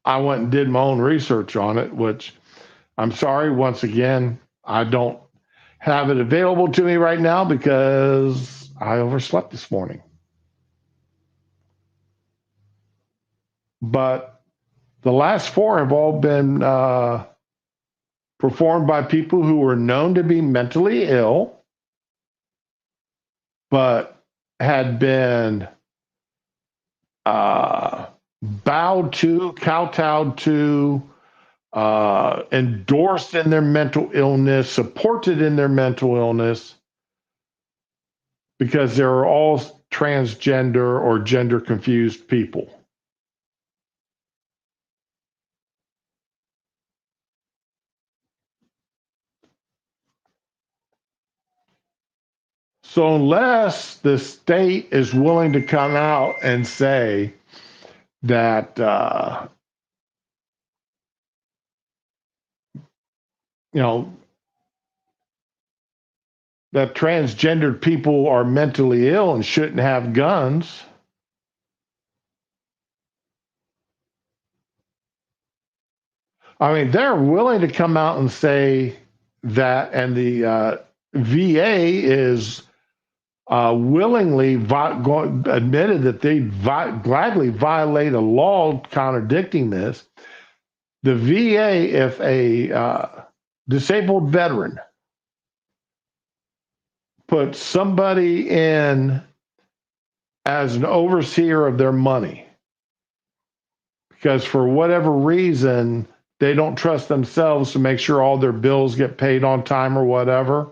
A: I went and did my own research on it, which I'm sorry, once again, I don't have it available to me right now because I overslept this morning. But the last 4 have all been performed by people who were known to be mentally ill, but had been kowtowed to, endorsed in their mental illness, supported in their mental illness, because they're all transgender or gender confused people. So unless the state is willing to come out and say that that transgendered people are mentally ill and shouldn't have guns, I mean, they're willing to come out and say that, and the VA is willingly admitted that they gladly violate a law contradicting this. The VA, if a disabled veteran puts somebody in as an overseer of their money, because for whatever reason, they don't trust themselves to make sure all their bills get paid on time or whatever,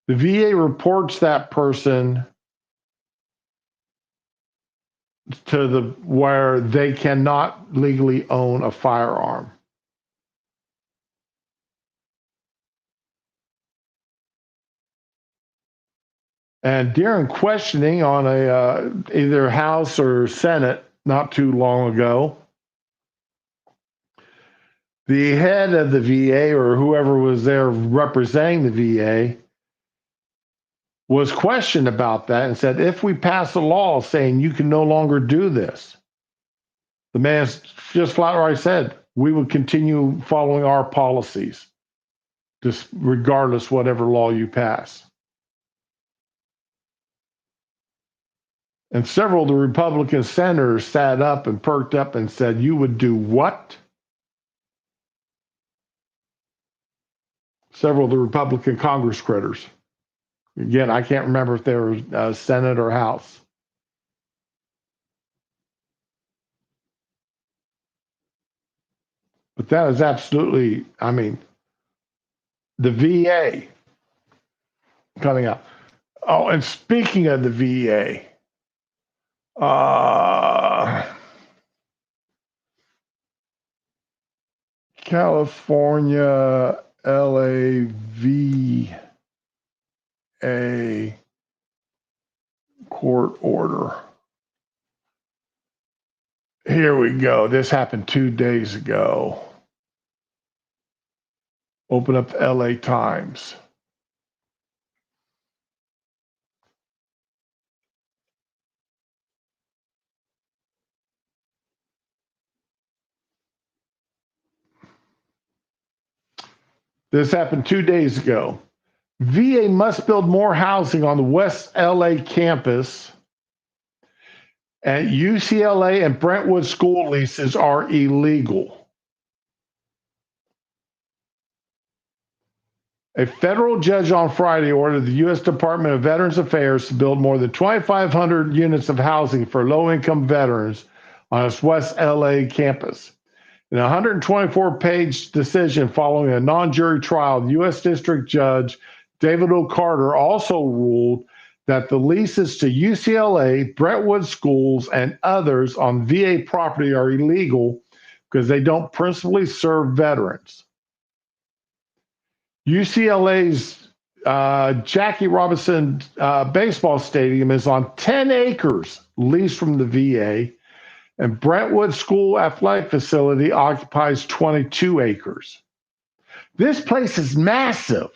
A: the VA reports that person to where they cannot legally own a firearm. And during questioning on either House or Senate not too long ago, the head of the VA or whoever was there representing the VA was questioned about that and said, if we pass a law saying you can no longer do this, the man just flat right said, we would continue following our policies, just regardless whatever law you pass. And several of the Republican senators sat up and perked up and said, "You would do what?" Several of the Republican Congress critters. Again, I can't remember if they were Senate or House. But that is absolutely, I mean, the VA coming up. Oh, and speaking of the VA, California LAVA court order. Here we go. This happened 2 days ago. Open up the LA Times. This happened 2 days ago. VA must build more housing on the West LA campus. And UCLA and Brentwood school leases are illegal. A federal judge on Friday ordered the U.S. Department of Veterans Affairs to build more than 2,500 units of housing for low-income veterans on its West LA campus. In a 124-page decision following a non-jury trial, the U.S. District Judge David O. Carter also ruled that the leases to UCLA, Brentwood schools, and others on VA property are illegal because they don't principally serve veterans. UCLA's Jackie Robinson baseball stadium is on 10 acres leased from the VA, and Brentwood School Athletic Facility occupies 22 acres. This place is massive.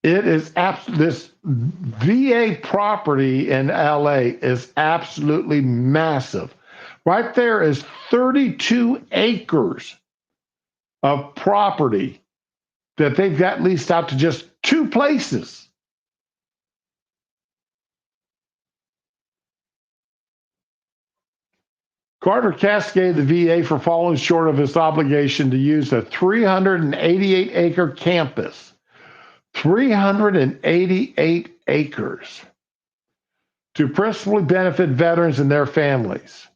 A: It is this VA property in LA is absolutely massive. Right there is 32 acres of property that they've got leased out to just two places. Carter castigated the VA for falling short of its obligation to use a 388-acre campus. 388 acres to principally benefit veterans and their families.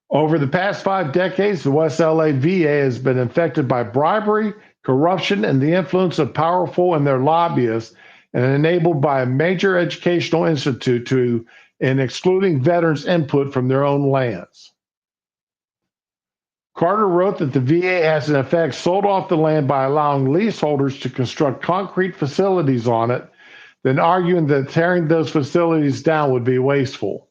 A: Over the past 5 decades, the West LA VA has been infected by bribery, corruption, and the influence of powerful and their lobbyists, and enabled by a major educational institute in excluding veterans' input from their own lands. Carter wrote that the VA has in effect sold off the land by allowing leaseholders to construct concrete facilities on it, then arguing that tearing those facilities down would be wasteful.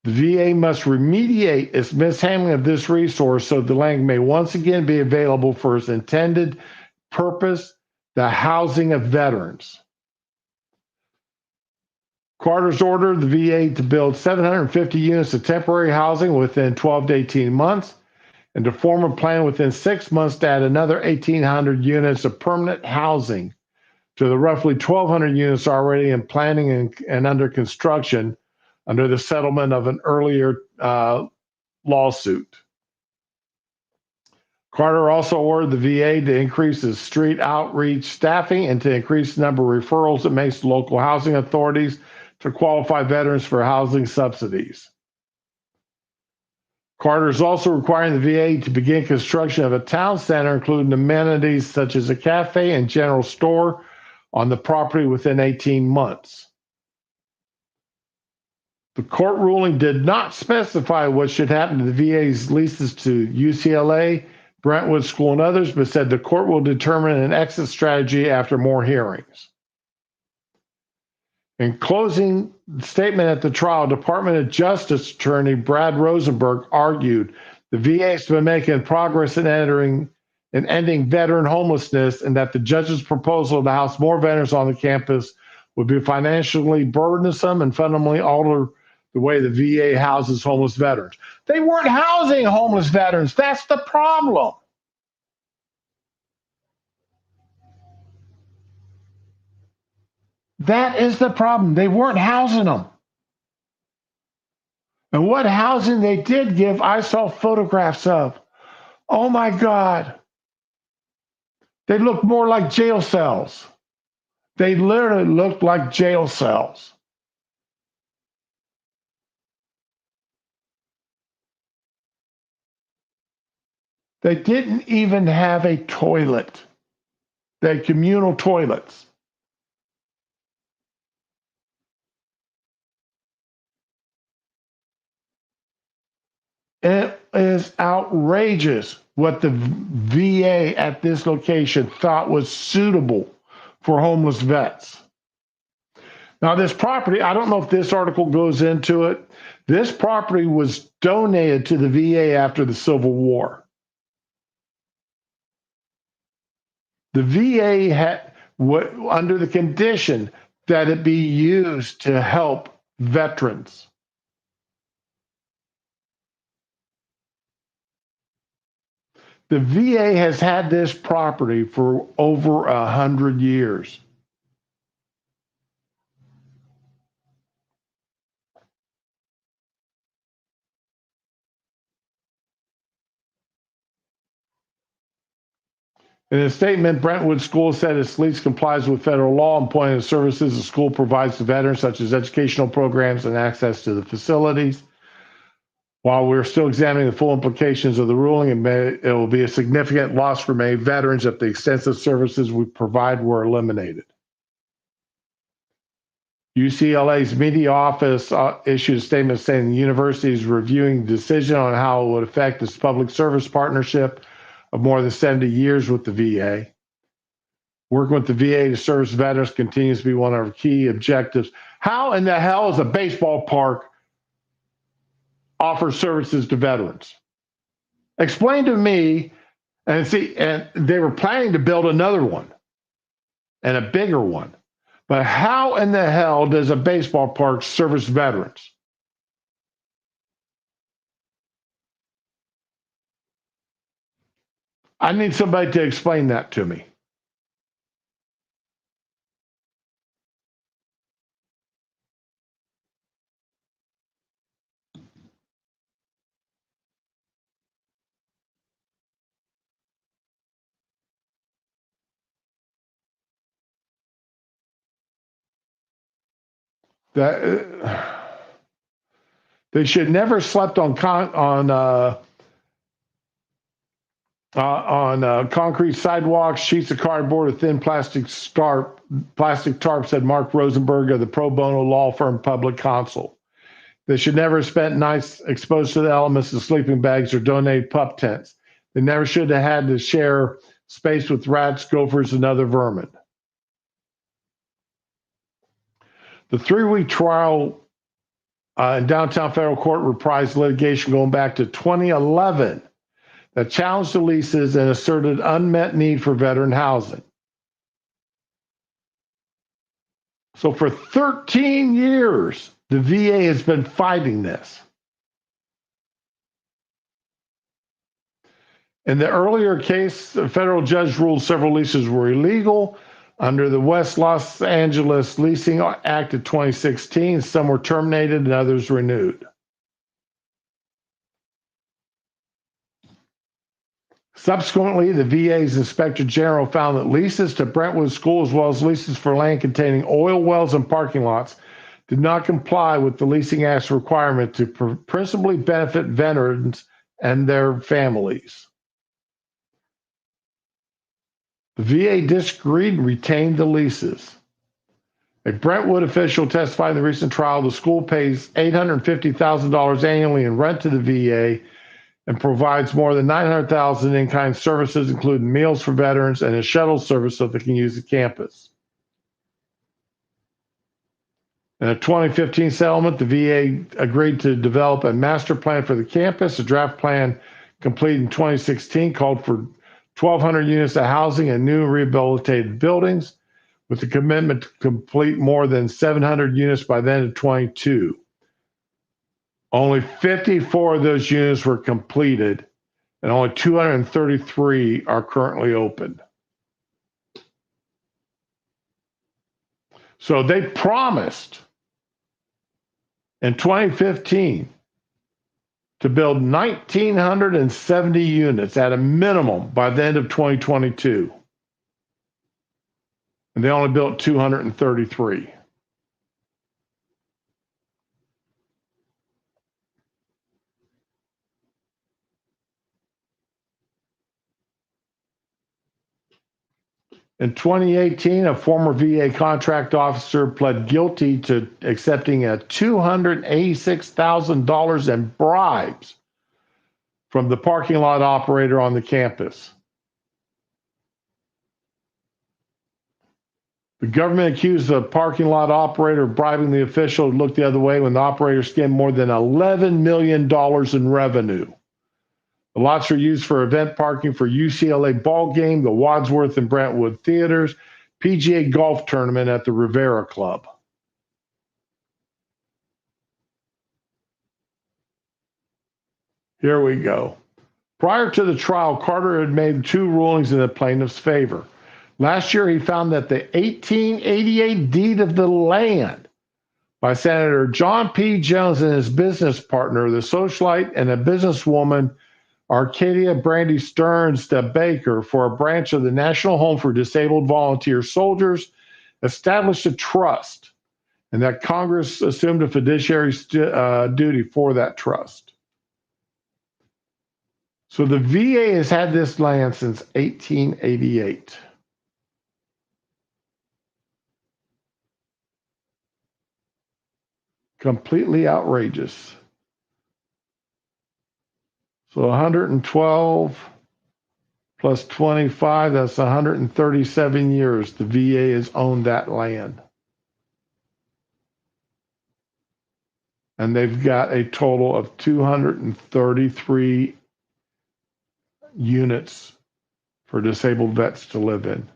A: The VA must remediate its mishandling of this resource so the land may once again be available for its intended purpose, the housing of veterans. Carter's ordered the VA to build 750 units of temporary housing within 12 to 18 months and to form a plan within 6 months to add another 1,800 units of permanent housing to the roughly 1,200 units already in planning and under construction under the settlement of an earlier lawsuit. Carter also ordered the VA to increase its street outreach staffing and to increase the number of referrals it makes to local housing authorities to qualify veterans for housing subsidies. Carter is also requiring the VA to begin construction of a town center, including amenities such as a cafe and general store on the property within 18 months. The court ruling did not specify what should happen to the VA's leases to UCLA, Brentwood School, and others, but said the court will determine an exit strategy after more hearings. In closing statement at the trial, Department of Justice Attorney Brad Rosenberg argued the VA has been making progress in ending veteran homelessness, and that the judge's proposal to house more veterans on the campus would be financially burdensome and fundamentally alter the way the VA houses homeless veterans. They weren't housing homeless veterans. That's the problem. That is the problem. They weren't housing them. And what housing they did give, I saw photographs of. Oh my God. They looked more like jail cells. They literally looked like jail cells. They didn't even have a toilet. They had communal toilets. It is outrageous what the VA at this location thought was suitable for homeless vets. Now, this property, I don't know if this article goes into it. This property was donated to the VA after the Civil War. The VA had, under the condition that it be used to help veterans. The VA has had this property for over 100 years. In a statement, Brentwood School said its lease complies with federal law and pointed to services the school provides to veterans, such as educational programs and access to the facilities. While we're still examining the full implications of the ruling, it will be a significant loss for many veterans if the extensive services we provide were eliminated. UCLA's media office issued a statement saying the university is reviewing the decision on how it would affect its public service partnership of more than 70 years with the VA. Working with the VA to service veterans continues to be one of our key objectives. How in the hell is a baseball park offer services to veterans? Explain to me. And see, and they were planning to build another one and a bigger one. But how in the hell does a baseball park service veterans? I need somebody to explain that to me. That they should never slept on concrete sidewalks, sheets of cardboard, or thin plastic tarp, said Mark Rosenberg of the pro bono law firm Public Counsel. They should never have spent nights exposed to the elements of sleeping bags or donated pup tents. They never should have had to share space with rats, gophers, and other vermin. The 3-week trial in downtown federal court reprised litigation going back to 2011 that challenged the leases and asserted unmet need for veteran housing. So for 13 years, the VA has been fighting this. In the earlier case, the federal judge ruled several leases were illegal. Under the West Los Angeles Leasing Act of 2016, some were terminated and others renewed. Subsequently, the VA's Inspector General found that leases to Brentwood School, as well as leases for land containing oil wells and parking lots, did not comply with the Leasing Act's requirement to principally benefit veterans and their families. The VA disagreed and retained the leases. A Brentwood official testified in the recent trial the school pays $850,000 annually in rent to the VA and provides more than $900,000 in-kind services, including meals for veterans and a shuttle service so they can use the campus. In a 2015 settlement, the VA agreed to develop a master plan for the campus. A draft plan completed in 2016 called for 1,200 units of housing and new rehabilitated buildings, with the commitment to complete more than 700 units by the end of 22. Only 54 of those units were completed, and only 233 are currently open. So they promised in 2015 to build 1,970 units at a minimum by the end of 2022. And they only built 233. In 2018, a former VA contract officer pled guilty to accepting a $286,000 in bribes from the parking lot operator on the campus. The government accused the parking lot operator of bribing the official to look the other way when the operator skimmed more than $11 million in revenue. The lots are used for event parking for UCLA ball game, the Wadsworth and Brentwood theaters, PGA golf tournament at the Rivera Club. Here we go. Prior to the trial, Carter had made 2 rulings in the plaintiff's favor. Last year, he found that the 1888 deed of the land by Senator John P. Jones and his business partner, the socialite and a businesswoman, Arcadia Brandy Stearns de Baker, for a branch of the National Home for Disabled Volunteer Soldiers, established a trust, and that Congress assumed a fiduciary duty for that trust. So the VA has had this land since 1888. Completely outrageous. So 112 plus 25, that's 137 years the VA has owned that land. And they've got a total of 233 units for disabled vets to live in.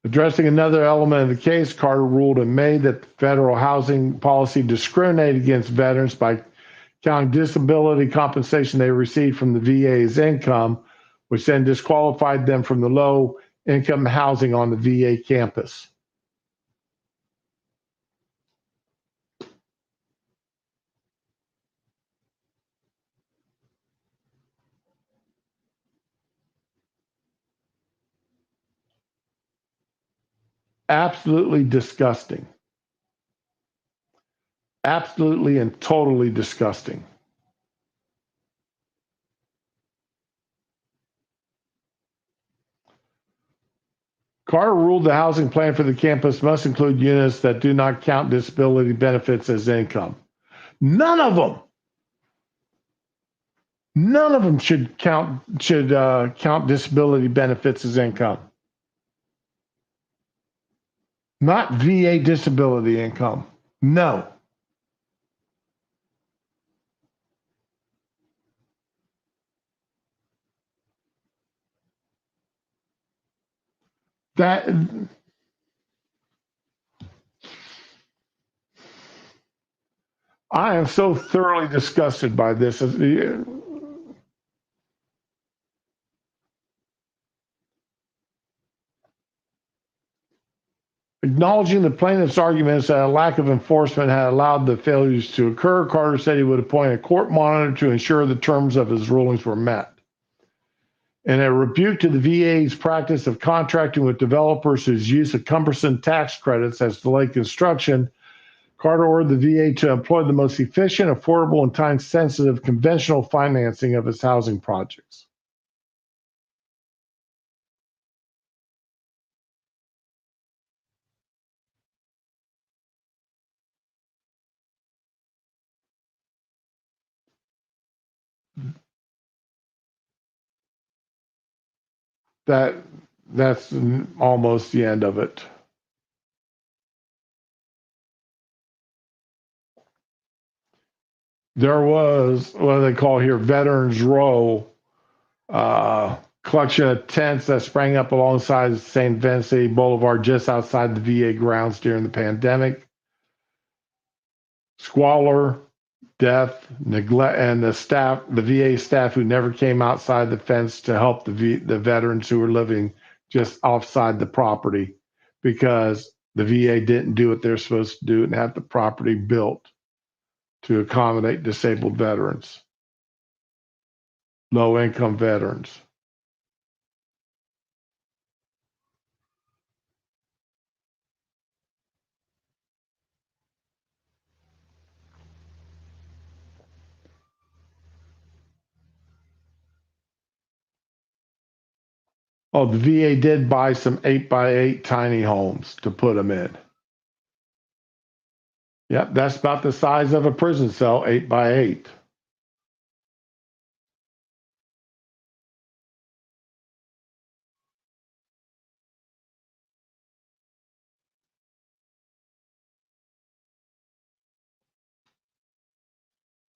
A: Addressing another element of the case, Carter ruled in May that the federal housing policy discriminated against veterans by counting disability compensation they received from the VA as income, which then disqualified them from the low-income housing on the VA campus. Absolutely disgusting. Absolutely and totally disgusting. Carter ruled the housing plan for the campus must include units that do not count disability benefits as income. None of them should count disability benefits as income. Not VA disability income. No. That I am so thoroughly disgusted by this. Acknowledging the plaintiff's arguments that a lack of enforcement had allowed the failures to occur, Carter said he would appoint a court monitor to ensure the terms of his rulings were met. In a rebuke to the VA's practice of contracting with developers whose use of cumbersome tax credits has delayed construction, Carter ordered the VA to employ the most efficient, affordable, and time-sensitive conventional financing of its housing projects. That's almost the end of it. There was what they call here Veterans Row collection of tents that sprang up alongside St. Vincent Boulevard just outside the VA grounds during the pandemic. Squalor, death, neglect, and the VA staff who never came outside the fence to help the veterans who were living just offside the property because the VA didn't do what they're supposed to do and have the property built to accommodate disabled veterans, low-income veterans. Oh, the VA did buy some 8x8 tiny homes to put them in. Yep, that's about the size of a prison cell, 8x8.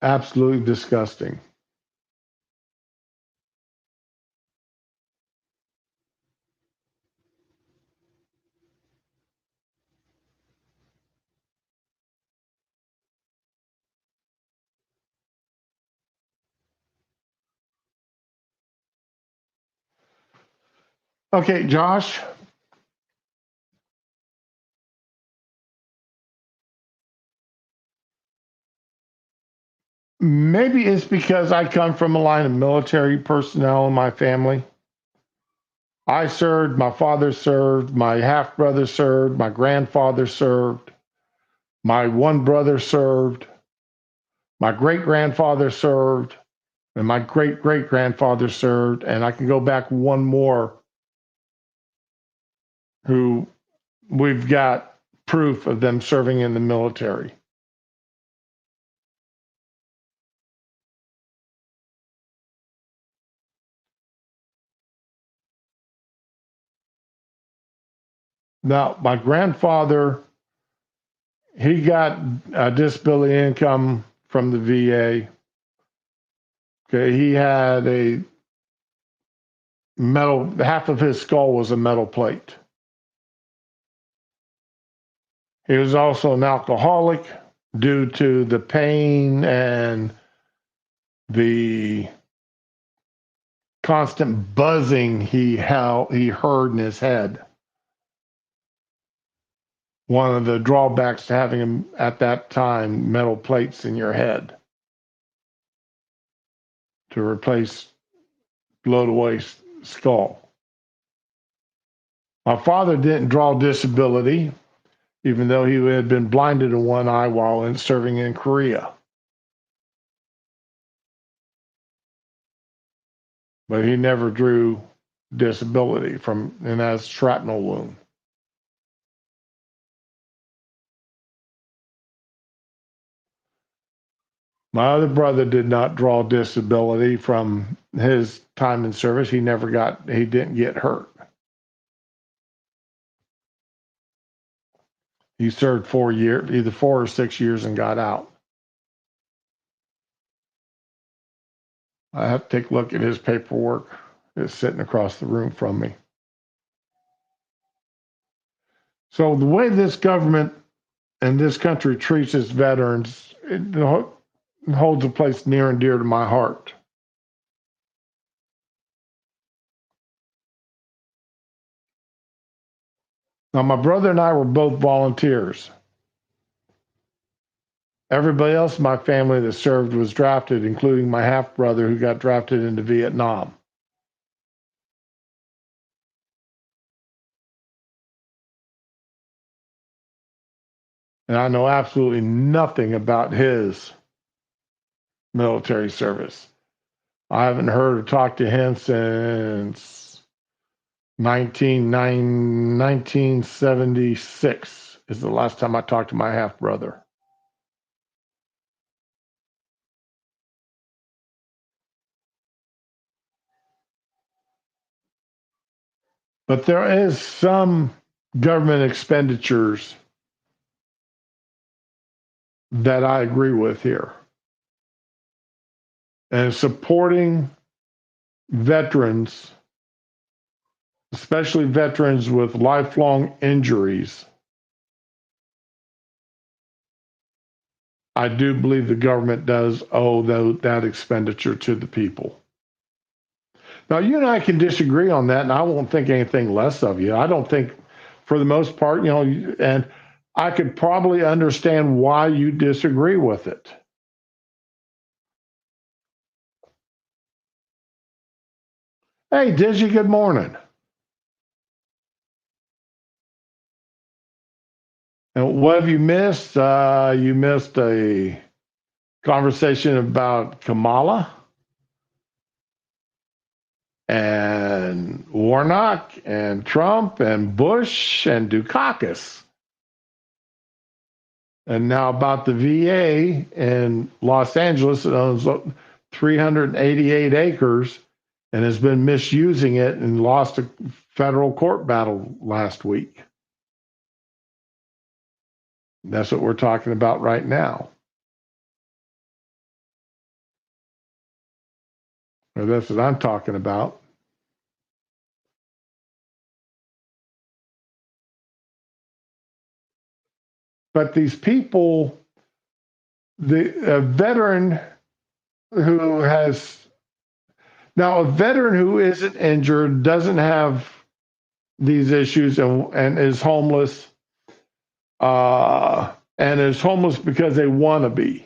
A: Absolutely disgusting. Okay, Josh. Maybe it's because I come from a line of military personnel in my family. I served, my father served, my half brother served, my grandfather served, my one brother served, my great grandfather served, and my great great grandfather served. And I can go back one more who we've got proof of them serving in the military. Now, my grandfather, he got disability income from the VA. Okay, he had a metal, half of his skull was a metal plate. He was also an alcoholic due to the pain and the constant buzzing he heard in his head. One of the drawbacks to having at that time metal plates in your head to replace blown away skull. My father didn't draw disability, even though he had been blinded in one eye while serving in Korea. But he never drew disability from and has shrapnel wound. My other brother did not draw disability from his time in service. He didn't get hurt. He served 4 years, either 4 or 6 years, and got out. I have to take a look at his paperwork. It's sitting across the room from me. So the way this government and this country treats its veterans, it holds a place near and dear to my heart. Now, my brother and I were both volunteers. Everybody else in my family that served was drafted, including my half brother who got drafted into Vietnam. And I know absolutely nothing about his military service. I haven't heard or talked to him since 1976 is the last time I talked to my half brother. But there is some government expenditures that I agree with here. And supporting veterans, especially veterans with lifelong injuries, I do believe the government does owe that expenditure to the people. Now, you and I can disagree on that, and I won't think anything less of you. I don't think, for the most part, and I could probably understand why you disagree with it. Hey, Digi, good morning. And what have you missed? You missed a conversation about Kamala and Warnock and Trump and Bush and Dukakis. And now about the VA in Los Angeles that owns 388 acres and has been misusing it and lost a federal court battle last week. That's what we're talking about right now. Or that's what I'm talking about. But these people, a veteran who a veteran who isn't injured, doesn't have these issues and is homeless, and is homeless because they want to be,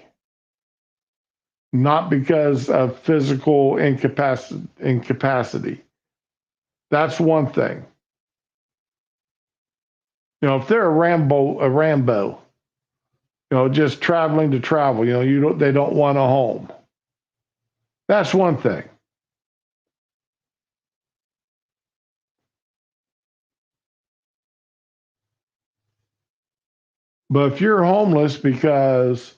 A: not because of physical incapacity. That's one thing. If they're a Rambo, just traveling to travel, they don't want a home. That's one thing. But if you're homeless because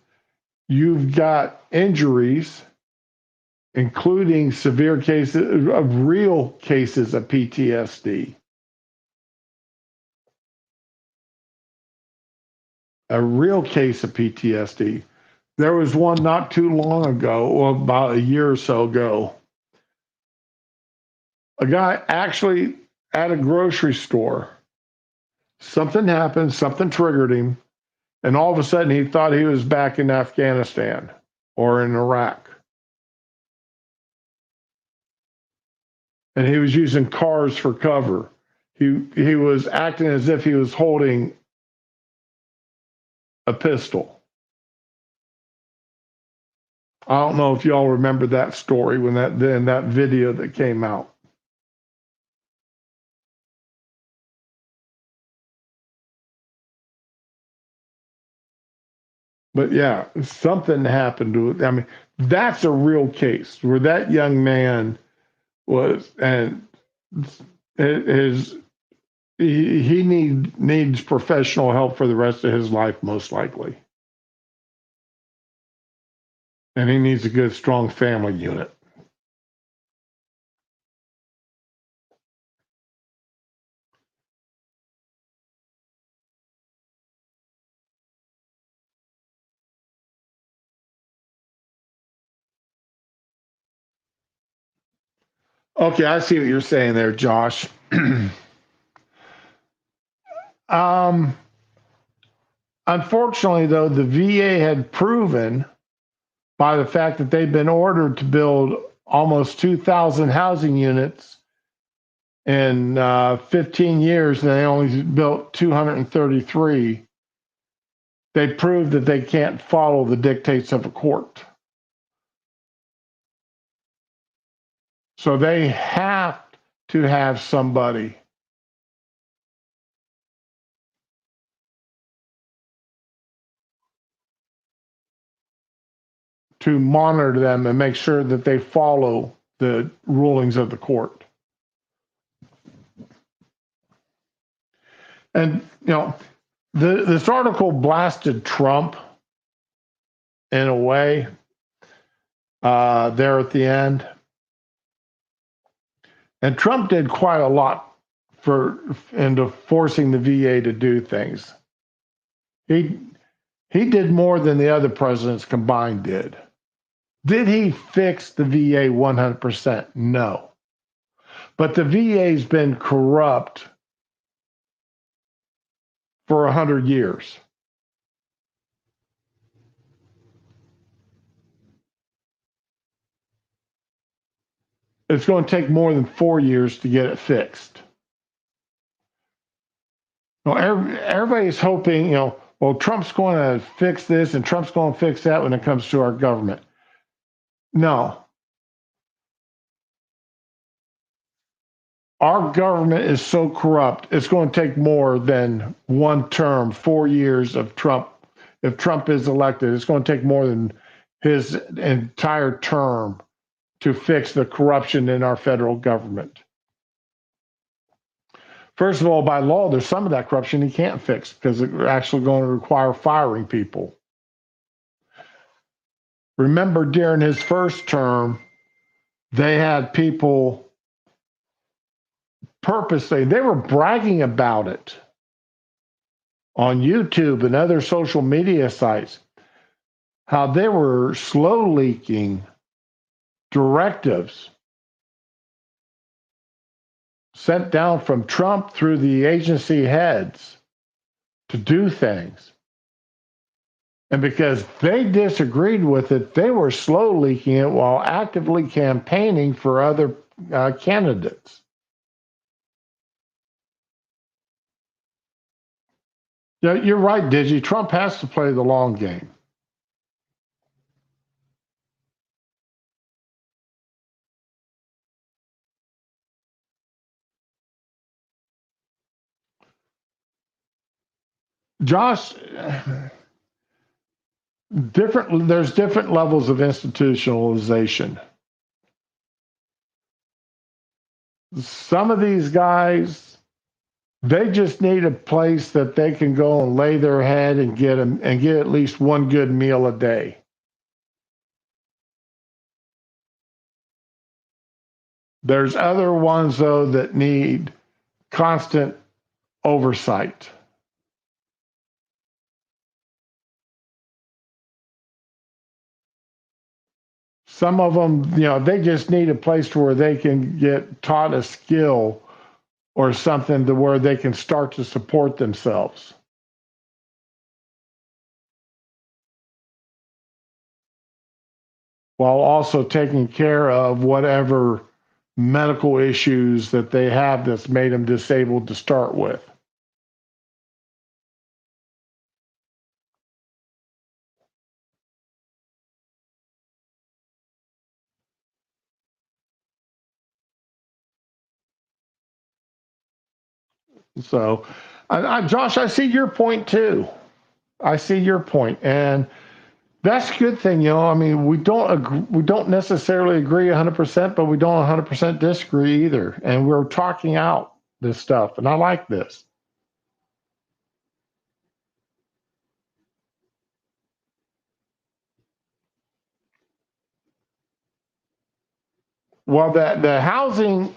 A: you've got injuries, including severe cases of real cases of PTSD, a real case of PTSD. There was one not too long ago, about a year or so ago. A guy actually at a grocery store, something happened, something triggered him, and all of a sudden he thought he was back in Afghanistan or in Iraq. And he was using cars for cover. He was acting as if he was holding a pistol. I don't know if y'all remember that story when that video that came out. But yeah, something happened to it. I mean, that's a real case where that young man was, and he needs professional help for the rest of his life, most likely. And he needs a good, strong family unit. Okay, I see what you're saying there, Josh. Unfortunately, though, the VA had proven by the fact that they've been ordered to build almost 2,000 housing units in 15 years, and they only built 233. They proved that they can't follow the dictates of a court. So they have to have somebody to monitor them and make sure that they follow the rulings of the court. And, this article blasted Trump in a way there at the end. And Trump did quite a lot into forcing the VA to do things. He did more than the other presidents combined did. Did he fix the VA 100%? No. But the VA's been corrupt for 100 years. It's going to take more than 4 years to get it fixed. Well, everybody's hoping, well, Trump's going to fix this and Trump's going to fix that when it comes to our government. No. Our government is so corrupt, it's going to take more than one term, 4 years of Trump. If Trump is elected, it's going to take more than his entire term to fix the corruption in our federal government. First of all, by law, there's some of that corruption he can't fix because it's actually going to require firing people. Remember, during his first term, they had people purposely, they were bragging about it on YouTube and other social media sites, how they were slow leaking directives sent down from Trump through the agency heads to do things. And because they disagreed with it, they were slow leaking it while actively campaigning for other candidates. Yeah, you're right, Digi. Trump has to play the long game. Josh, there's different levels of institutionalization. Some of these guys, they just need a place that they can go and lay their head and get at least one good meal a day. There's other ones, though, that need constant oversight. Some of them, they just need a place where they can get taught a skill or something to where they can start to support themselves. While also taking care of whatever medical issues that they have that's made them disabled to start with. So, Josh, I see your point too. I see your point, and that's a good thing. I mean, we don't necessarily agree 100%, but we don't 100% disagree either. And we're talking out this stuff, and I like this. Well, the housing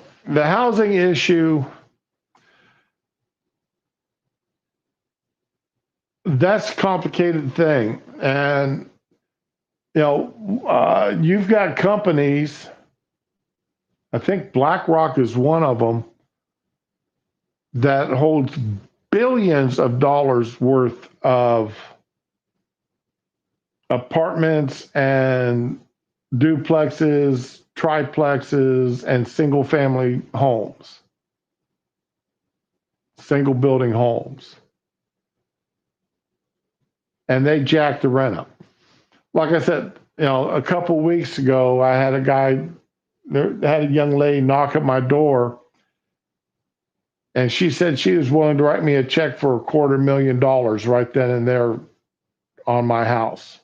A: issue, that's a complicated thing, and you've got companies. I think BlackRock is one of them that holds billions of dollars worth of apartments and duplexes, triplexes, and single family homes, single building homes. And they jack the rent up. Like I said, a couple of weeks ago, I had a young lady knock at my door, and she said she was willing to write me a check for $250,000 right then and there on my house.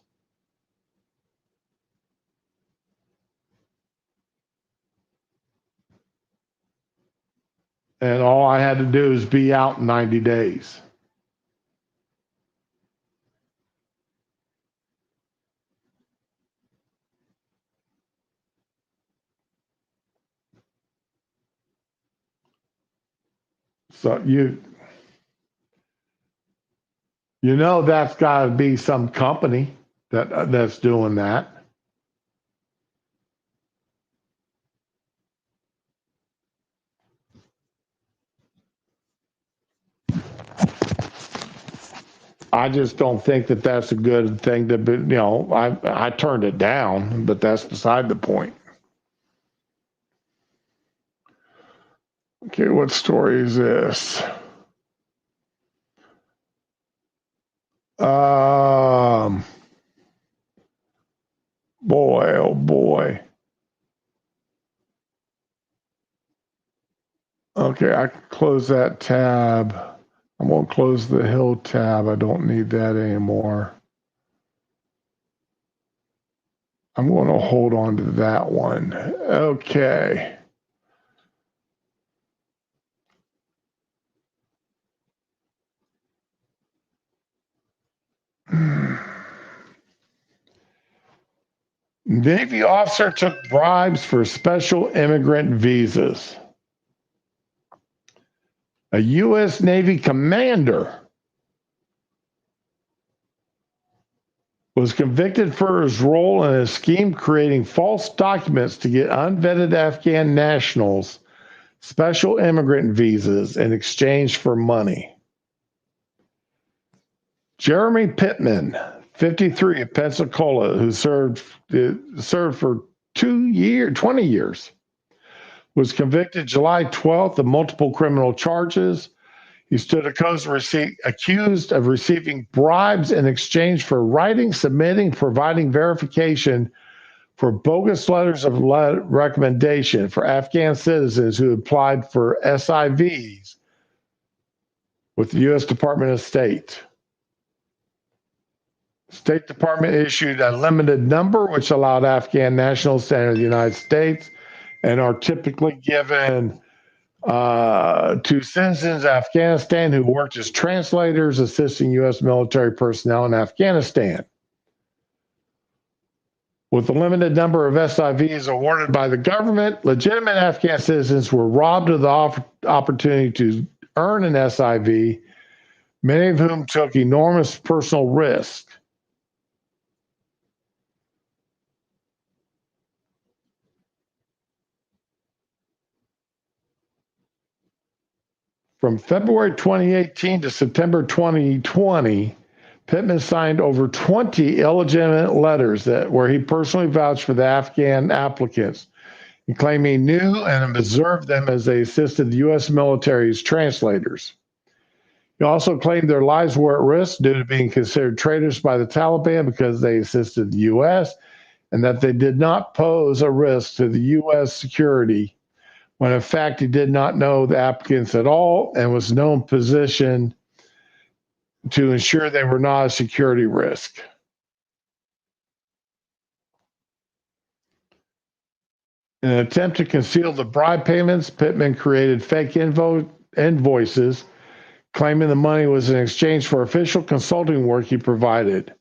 A: And all I had to do is be out in 90 days. So that's got to be some company that's doing that. I just don't think that that's a good thing to be, I turned it down, but that's beside the point. Okay, what story is this? Boy, oh boy. Okay, I can close that tab. I'm going to close the Hill tab. I don't need that anymore. I'm going to hold on to that one. Okay. Navy officer took bribes for special immigrant visas. A U.S. Navy commander was convicted for his role in a scheme creating false documents to get unvetted Afghan nationals special immigrant visas in exchange for money. Jeremy Pittman, 53, of Pensacola, who served for 20 years, was convicted July 12th of multiple criminal charges. He stood accused of receiving bribes in exchange for writing, submitting, providing verification for bogus letters of recommendation for Afghan citizens who applied for SIVs with the U.S. Department of State. State Department issued a limited number, which allowed Afghan nationals to enter the United States and are typically given to citizens of Afghanistan who worked as translators assisting U.S. military personnel in Afghanistan. With the limited number of SIVs awarded by the government, legitimate Afghan citizens were robbed of the opportunity to earn an SIV, many of whom took enormous personal risk. From February 2018 to September 2020, Pittman signed over 20 illegitimate letters where he personally vouched for the Afghan applicants and claimed he knew and observed them as they assisted the U.S. military as translators. He also claimed their lives were at risk due to being considered traitors by the Taliban because they assisted the U.S. and that they did not pose a risk to the U.S. security, when in fact he did not know the applicants at all and was no position to ensure they were not a security risk. In an attempt to conceal the bribe payments, Pittman created fake invoices, claiming the money was in exchange for official consulting work he provided.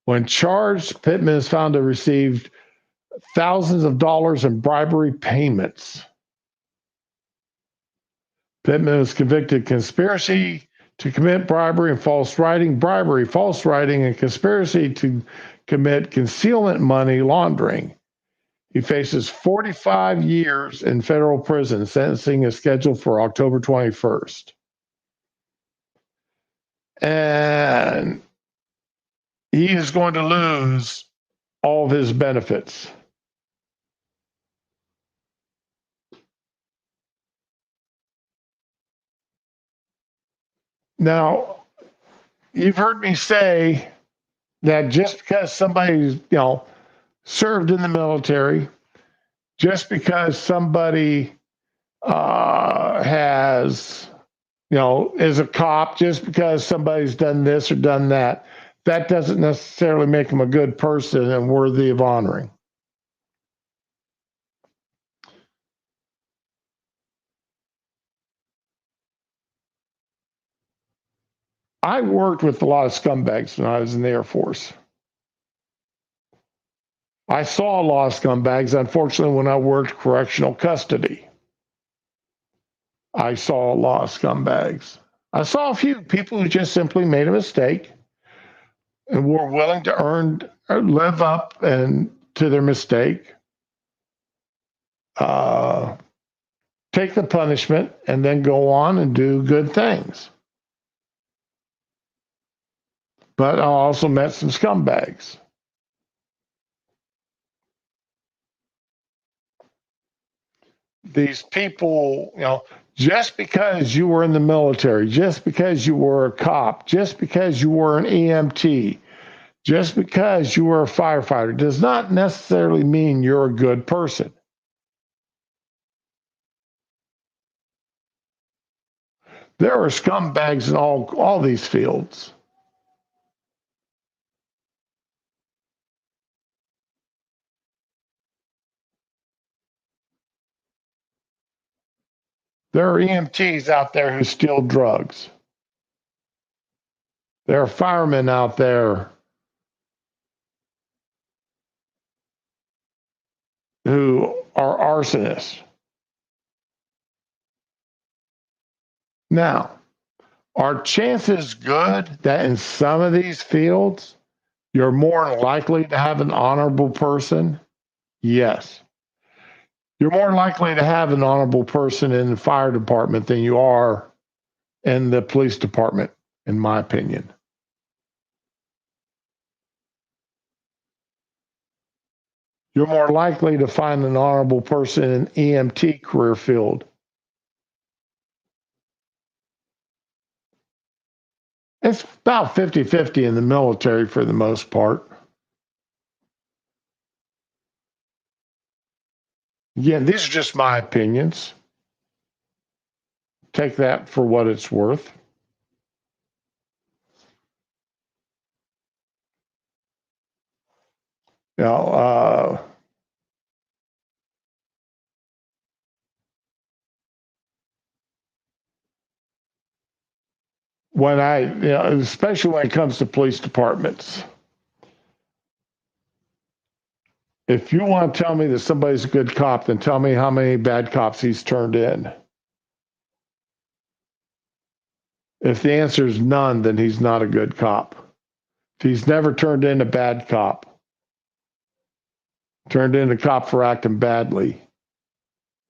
A: When charged, Pittman is found to have received thousands of dollars in bribery payments. Pittman was convicted of conspiracy to commit bribery and false writing, and conspiracy to commit concealment money laundering. He faces 45 years in federal prison. Sentencing is scheduled for October 21st. And he is going to lose all of his benefits. Now, you've heard me say that just because somebody's, served in the military, just because somebody has, is a cop, just because somebody's done this or done that, that doesn't necessarily make them a good person and worthy of honoring. I worked with a lot of scumbags when I was in the Air Force. I saw a lot of scumbags, unfortunately, when I worked correctional custody. I saw a lot of scumbags. I saw a few people who just simply made a mistake and were willing to earn or live up to their mistake, take the punishment, and then go on and do good things. but I also met some scumbags. These people, just because you were in the military, just because you were a cop, just because you were an EMT, just because you were a firefighter does not necessarily mean you're a good person. There are scumbags in all these fields. There are EMTs out there who steal drugs. There are firemen out there who are arsonists. Now, are chances good that in some of these fields you're more likely to have an honorable person? Yes. You're more likely to have an honorable person in the fire department than you are in the police department, in my opinion. You're more likely to find an honorable person in EMT career field. It's about 50-50 in the military for the most part. Again, these are just my opinions. Take that for what it's worth. You know, when especially when it comes to police departments, if you want to tell me that somebody's a good cop, then tell me how many bad cops he's turned in. If the answer is none, then he's not a good cop. If he's never turned in a bad cop, turned in a cop for acting badly,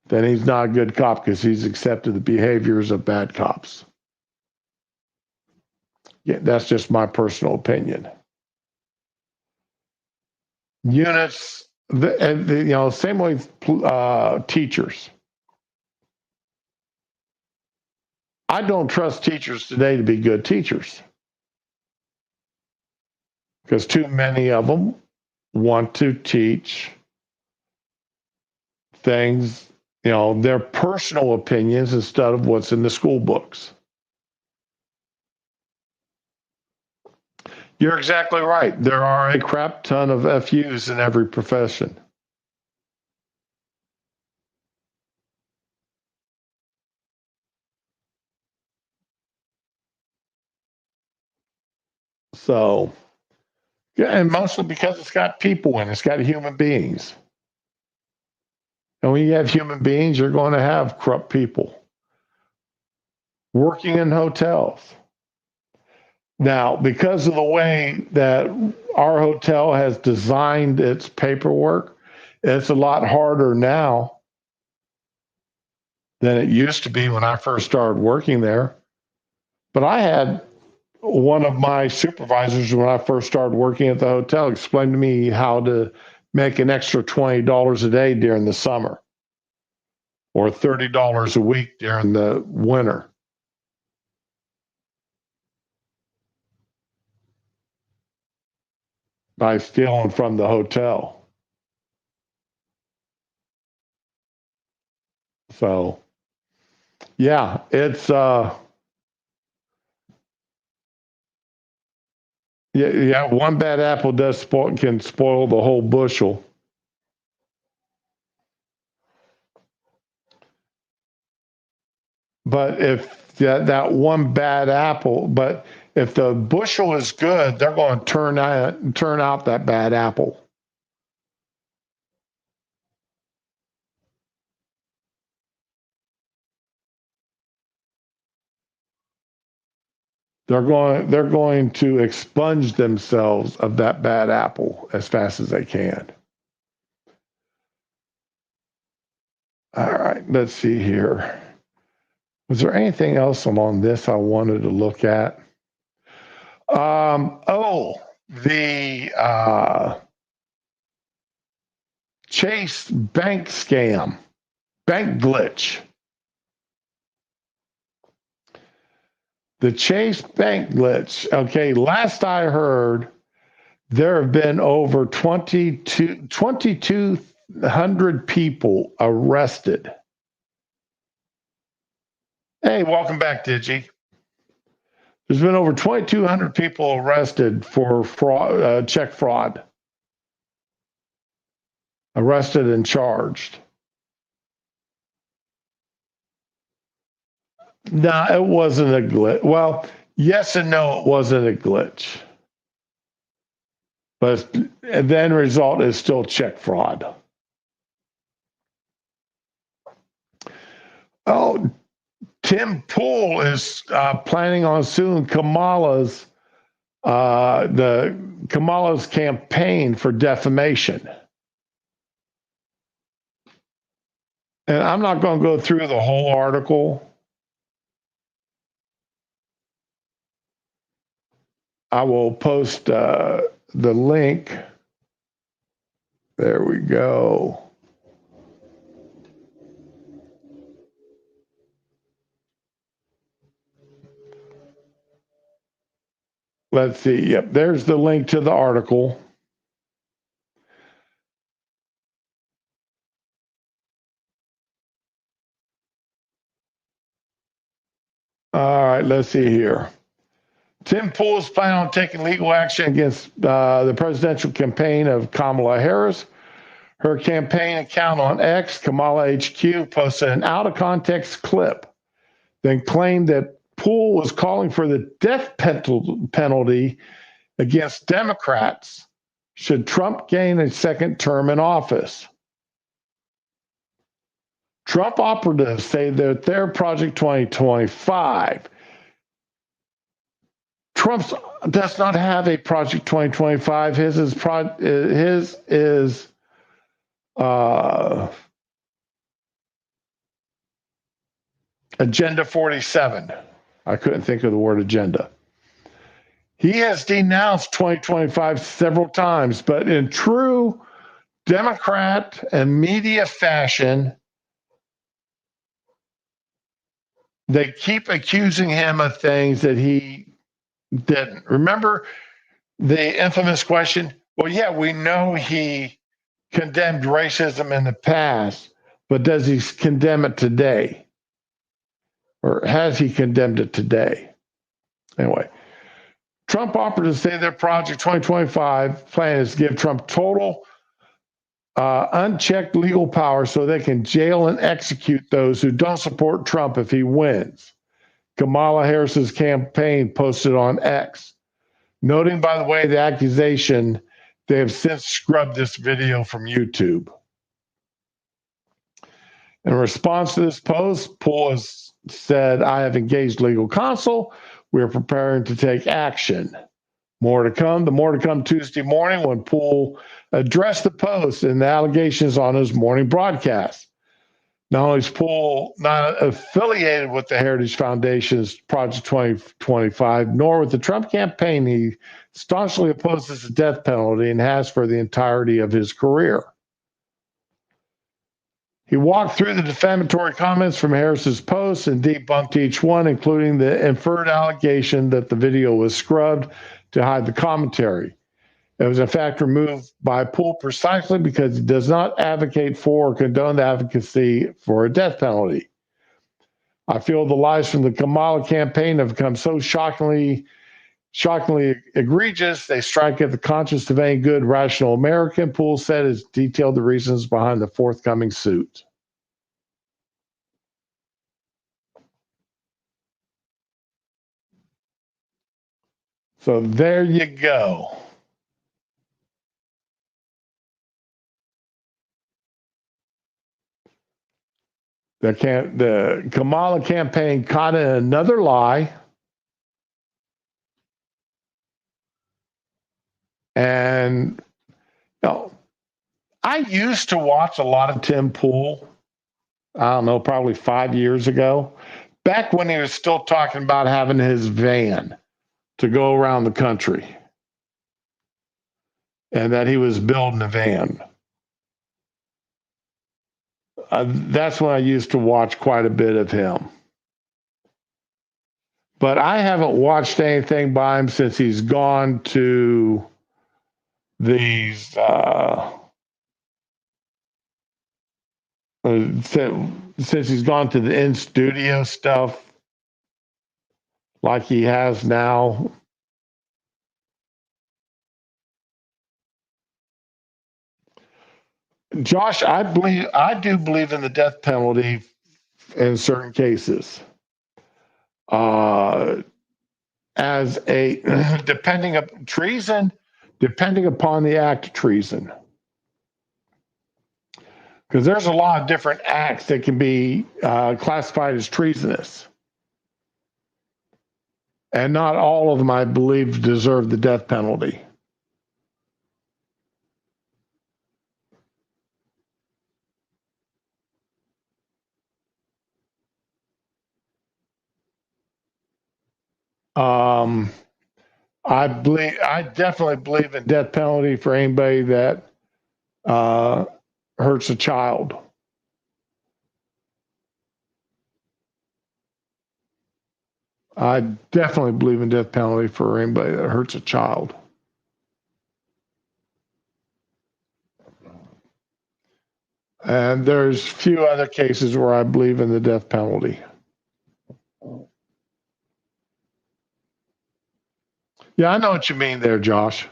A: then he's not a good cop because he's accepted the behaviors of bad cops. Yeah, that's just my personal opinion. Units, same way with teachers. I don't trust teachers today to be good teachers because too many of them want to teach things, their personal opinions instead of what's in the school books. You're exactly right. There are a crap ton of FUs in every profession. So, yeah, and mostly because it's got people in it, it's got human beings. And when you have human beings, you're going to have corrupt people working in hotels. Now, because of the way that our hotel has designed its paperwork, it's a lot harder now than it used to be when I first started working there. But I had one of my supervisors when I first started working at the hotel explain to me how to make an extra $20 a day during the summer or $30 a week during the winter. By stealing from the hotel. So, yeah, it's one bad apple can spoil the whole bushel. But if that one bad apple, but if the bushel is good, they're going to turn out that bad apple. They're going to expunge themselves of that bad apple as fast as they can. All right, let's see here. Was there anything else along this I wanted to look at? The Chase bank scam, bank glitch. The Chase bank glitch. Okay, last I heard, there have been over 2,200 people arrested. Hey, welcome back, Digi. There's been over 2,200 people arrested for fraud, check fraud. Arrested and charged. No, it wasn't a glitch. Well, yes and no, it wasn't a glitch. But the end result is still check fraud. Oh, Tim Pool is planning on suing Kamala's campaign for defamation. And I'm not going to go through the whole article. I will post the link. There we go. Let's see. Yep, there's the link to the article. All right, let's see here. Tim Pool is planning on taking legal action against the presidential campaign of Kamala Harris. Her campaign account on X, Kamala HQ, posted an out-of-context clip, then claimed that Pool was calling for the death penalty against Democrats should Trump gain a second term in office. Trump operatives say that their Project 2025. Trump does not have a Project 2025. His is Agenda 47. I couldn't think of the word agenda. He has denounced 2025 several times, but in true Democrat and media fashion, they keep accusing him of things that he didn't. Remember the infamous question? Well, yeah, we know he condemned racism in the past, but does he condemn it today? Or has he condemned it today? Anyway, Trump operatives say their Project 2025 plan is to give Trump total unchecked legal power so they can jail and execute those who don't support Trump if he wins. Kamala Harris's campaign posted on X. Noting, by the way, the accusation, they have since scrubbed this video from YouTube. In response to this post, Pool has said, I have engaged legal counsel. We are preparing to take action. More to come. The more to come Tuesday morning when Pool addressed the post and the allegations on his morning broadcast. Not only is Pool not affiliated with the Heritage Foundation's Project 2025, nor with the Trump campaign, he staunchly opposes the death penalty and has for the entirety of his career. He walked through the defamatory comments from Harris's post and debunked each one, including the inferred allegation that the video was scrubbed to hide the commentary. It was in fact removed by Pool precisely because he does not advocate for or condone the advocacy for a death penalty. I feel the lies from the Kamala campaign have become so shockingly egregious, they strike at the conscience of any good, rational American. Pool said has detailed the reasons behind the forthcoming suit. So there you go. The Kamala campaign caught in another lie. And I used to watch a lot of Tim Pool. I don't know, probably 5 years ago, back when he was still talking about having his van. to go around the country, and that he was building a van. That's when I used to watch quite a bit of him. But I haven't watched anything by him since he's gone to these since he's gone to the in studio stuff like he has now. Josh, I do believe in the death penalty in certain cases. As a depending upon the act of treason. Because there's a lot of different acts that can be classified as treasonous. And not all of them, I believe, deserve the death penalty. I definitely believe in death penalty for anybody that hurts a child. I definitely believe in death penalty for anybody that hurts a child. And there's few other cases where I believe in the death penalty. Yeah, I know what you mean there, Josh.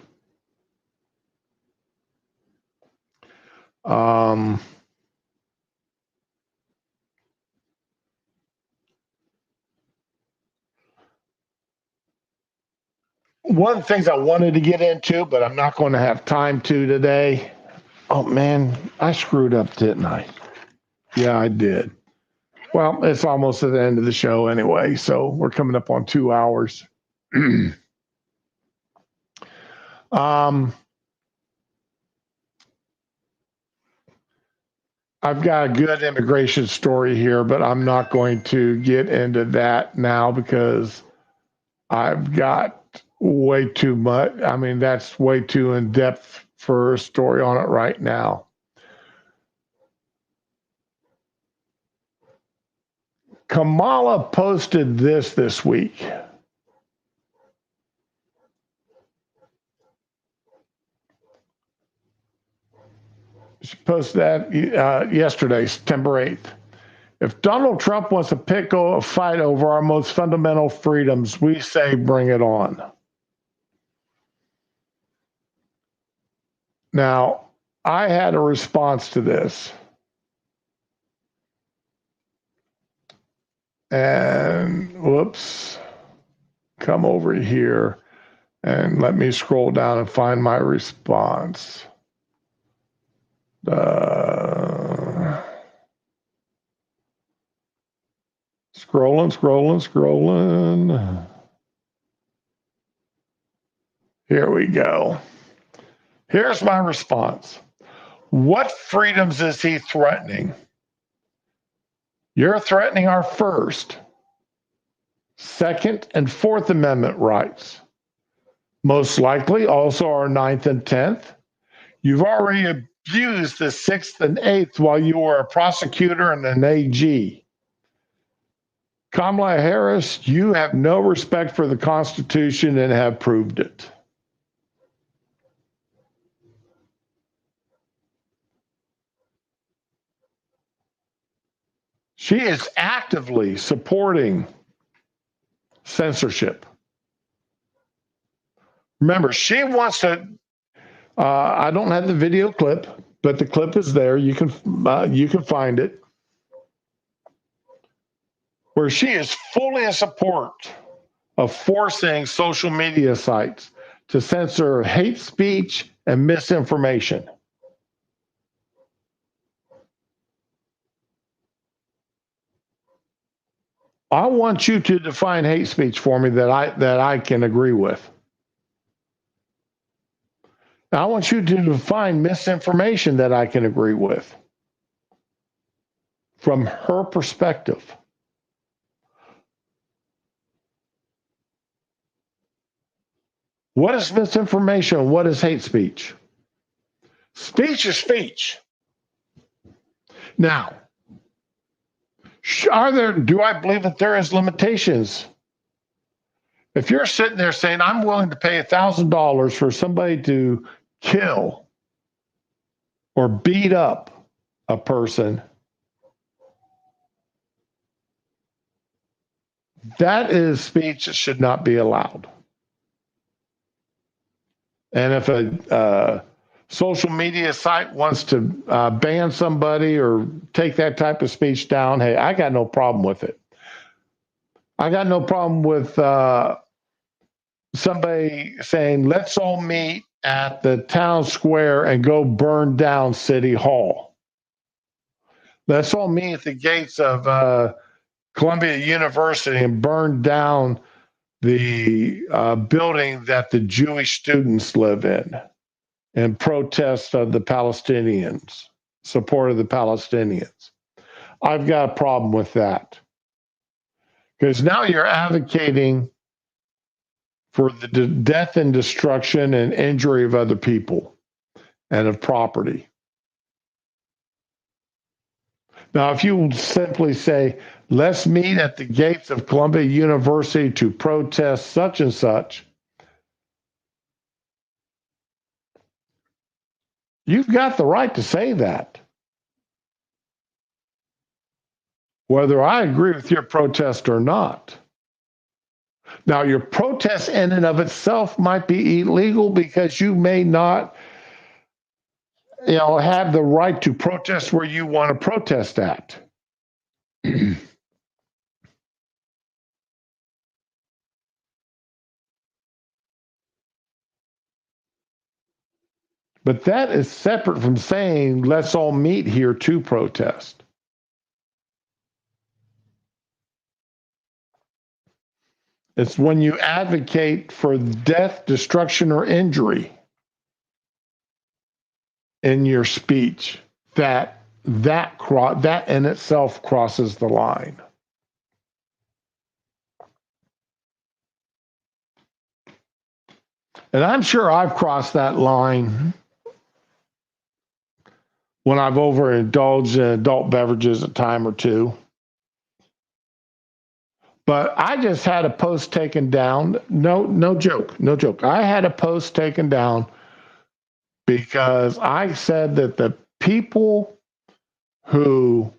A: One of the things I wanted to get into, but I'm not going to have time to today. Oh man, I screwed up, didn't I? Yeah, I did. Well, it's almost at the end of the show anyway, so we're coming up on 2 hours. I've got a good immigration story here, but I'm not going to get into that now because I've got way too much. I mean, that's way too in depth for a story on it right now. Kamala posted this week. She posted that yesterday, September 8th. If Donald Trump wants to pick a fight over our most fundamental freedoms, we say bring it on. Now, I had a response to this. And whoops, come over here and let me scroll down and find my response. Scrolling. Here we go. Here's my response. What freedoms is he threatening? You're threatening our First, Second, and Fourth Amendment rights. Most likely also our 9th and 10th. You've already abused the 6th and 8th while you were a prosecutor and an AG. Kamala Harris, you have no respect for the Constitution and have proved it. She is actively supporting censorship. Remember, she wants to. I don't have the video clip, but the clip is there. You can find it, where she is fully in support of forcing social media sites to censor hate speech and misinformation. I want you to define hate speech for me that I can agree with. I want you to define misinformation that I can agree with from her perspective. What is misinformation? What is hate speech? Speech is speech. Now, do I believe that there is limitations? If you're sitting there saying, I'm willing to pay $1,000 for somebody to kill or beat up a person, that is speech that should not be allowed. And if a social media site wants to ban somebody or take that type of speech down, hey, I got no problem with it. I got no problem with somebody saying, let's all meet at the town square and go burn down City Hall. Let's all meet at the gates of Columbia University and burn down the building that the Jewish students live in protest of the Palestinians, support of the Palestinians. I've got a problem with that. Because now you're advocating for the death and destruction and injury of other people and of property. Now, if you simply say, let's meet at the gates of Columbia University to protest such and such, you've got the right to say that. Whether I agree with your protest or not. Now, your protest in and of itself might be illegal because you may not, have the right to protest where you want to protest at. But that is separate from saying, let's all meet here to protest. It's when you advocate for death, destruction, or injury in your speech that in itself crosses the line. And I'm sure I've crossed that line when I've overindulged in adult beverages a time or two. But I just had a post taken down. No joke. I had a post taken down because I said that the people who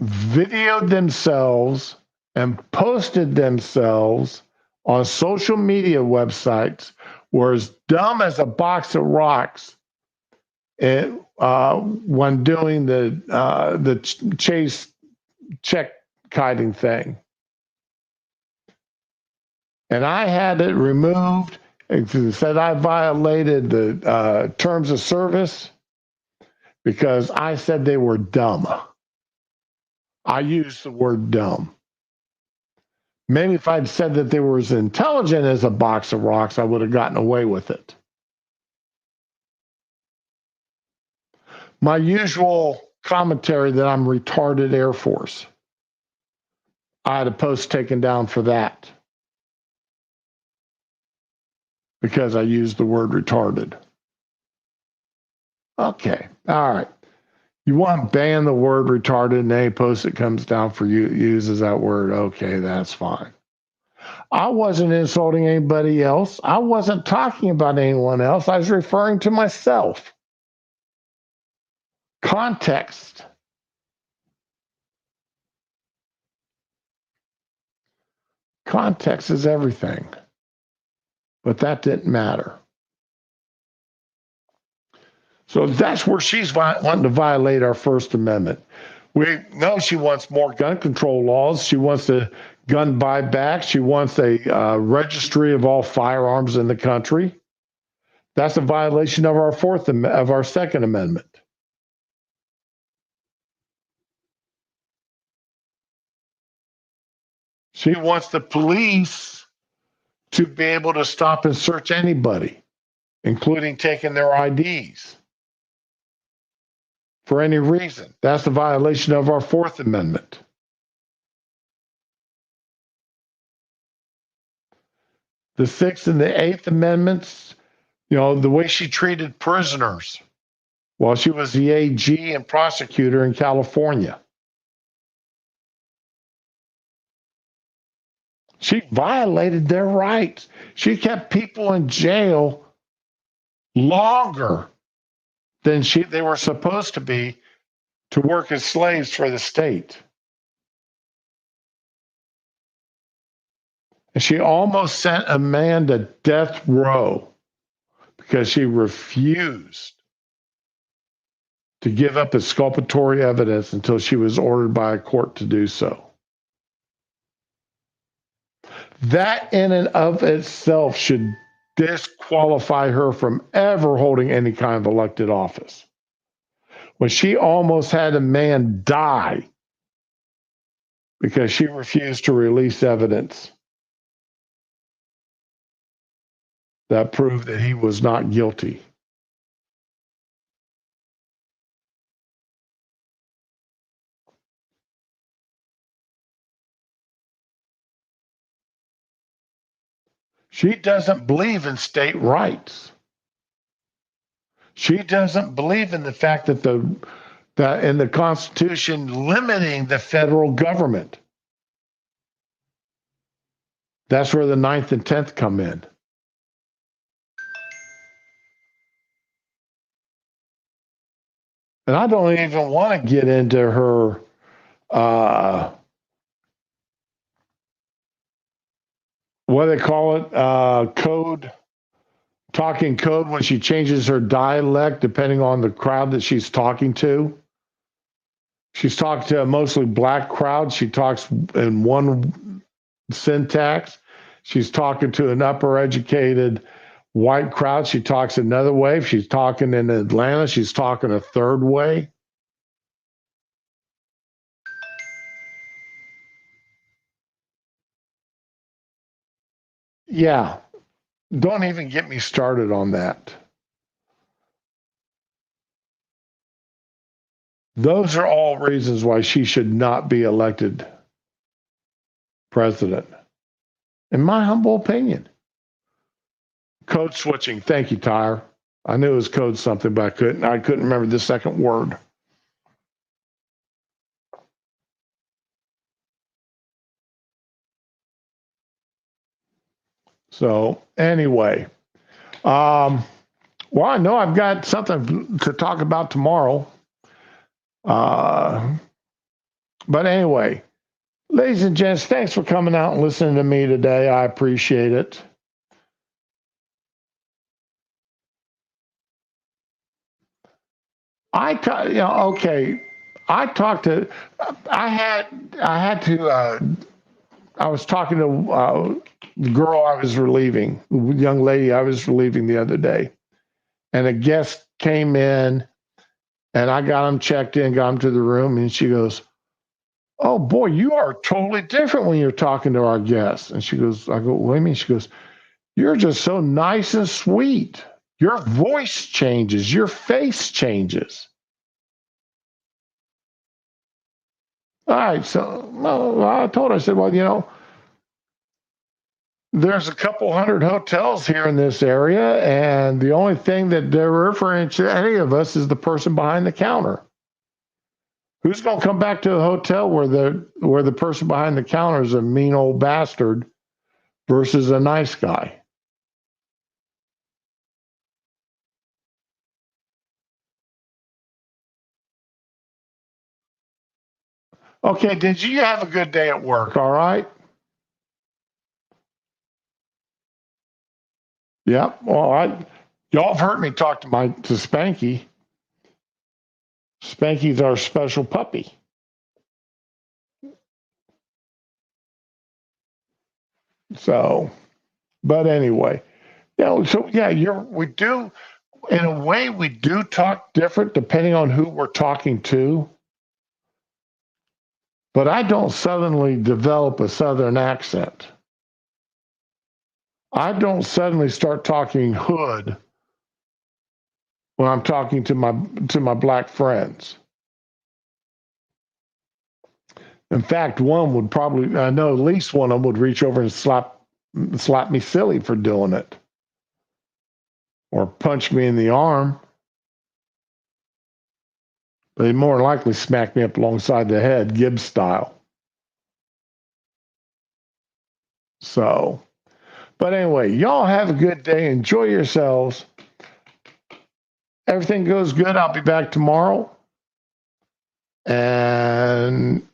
A: videoed themselves and posted themselves on social media websites were as dumb as a box of rocks when doing the chase check kiting thing. And I had it removed. It said I violated the terms of service because I said they were dumb. I used the word dumb. Maybe if I'd said that they were as intelligent as a box of rocks, I would have gotten away with it. My usual commentary that I'm retarded Air Force. I had a post taken down for that because I used the word retarded. Okay, all right. You want to ban the word retarded and any post that comes down for you uses that word. Okay, that's fine. I wasn't insulting anybody else. I wasn't talking about anyone else. I was referring to myself. Context. Context is everything. But that didn't matter. So that's where she's wanting to violate our First Amendment. We know she wants more gun control laws. She wants a gun buyback. She wants a registry of all firearms in the country. That's a violation of our Second Amendment. She wants the police to be able to stop and search anybody, including taking their IDs for any reason. That's a violation of our Fourth Amendment. The Sixth and the Eighth Amendments, you know, the way she treated prisoners while she was the AG and prosecutor in California. She violated their rights. She kept people in jail longer than they were supposed to be to work as slaves for the state. And she almost sent a man to death row because she refused to give up exculpatory evidence until she was ordered by a court to do so. That in and of itself should disqualify her from ever holding any kind of elected office. When she almost had a man die because she refused to release evidence that proved that he was not guilty. She doesn't believe in state rights. She doesn't believe in the fact that in the Constitution limiting the federal government. That's where the 9th and 10th come in. And I don't even want to get into her what do they call it? Talking code when she changes her dialect depending on the crowd that she's talking to. She's talking to a mostly black crowd. She talks in one syntax. She's talking to an upper educated white crowd. She talks another way. If she's talking in Atlanta, she's talking a third way. Yeah, don't even get me started on that. Those are all reasons why she should not be elected president, in my humble opinion. Code switching. Thank you, Tyre. I knew it was code something, but I couldn't remember the second word. So anyway, well, I know I've got something to talk about tomorrow. But anyway, ladies and gents, thanks for coming out and listening to me today. I appreciate it. I was talking to the girl I was relieving, the young lady I was relieving the other day, and a guest came in, and I got him checked in, got him to the room, and she goes, "Oh boy, you are totally different when you're talking to our guests." And she goes, I go, "What do you mean?" She goes, "You're just so nice and sweet. Your voice changes, your face changes." All right, so I told her, I said, "Well, you know, there's a couple hundred hotels here in this area, and the only thing that differentiates any of us is the person behind the counter. Who's going to come back to a hotel where the person behind the counter is a mean old bastard versus a nice guy?" Okay, did you have a good day at work? All right. Yeah. Well, y'all have heard me talk to Spanky. Spanky's our special puppy. So, but anyway, so yeah, we do, in a way, we do talk different depending on who we're talking to. But I don't suddenly develop a Southern accent. I don't suddenly start talking hood when I'm talking to my black friends. In fact, one would probably, I know at least one of them would reach over and slap slap me silly for doing it, or punch me in the arm. They more likely smack me up alongside the head, Gibbs style. So, but anyway, y'all have a good day. Enjoy yourselves. Everything goes good. I'll be back tomorrow. And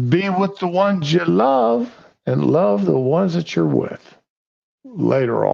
A: be with the ones you love and love the ones that you're with. Later on.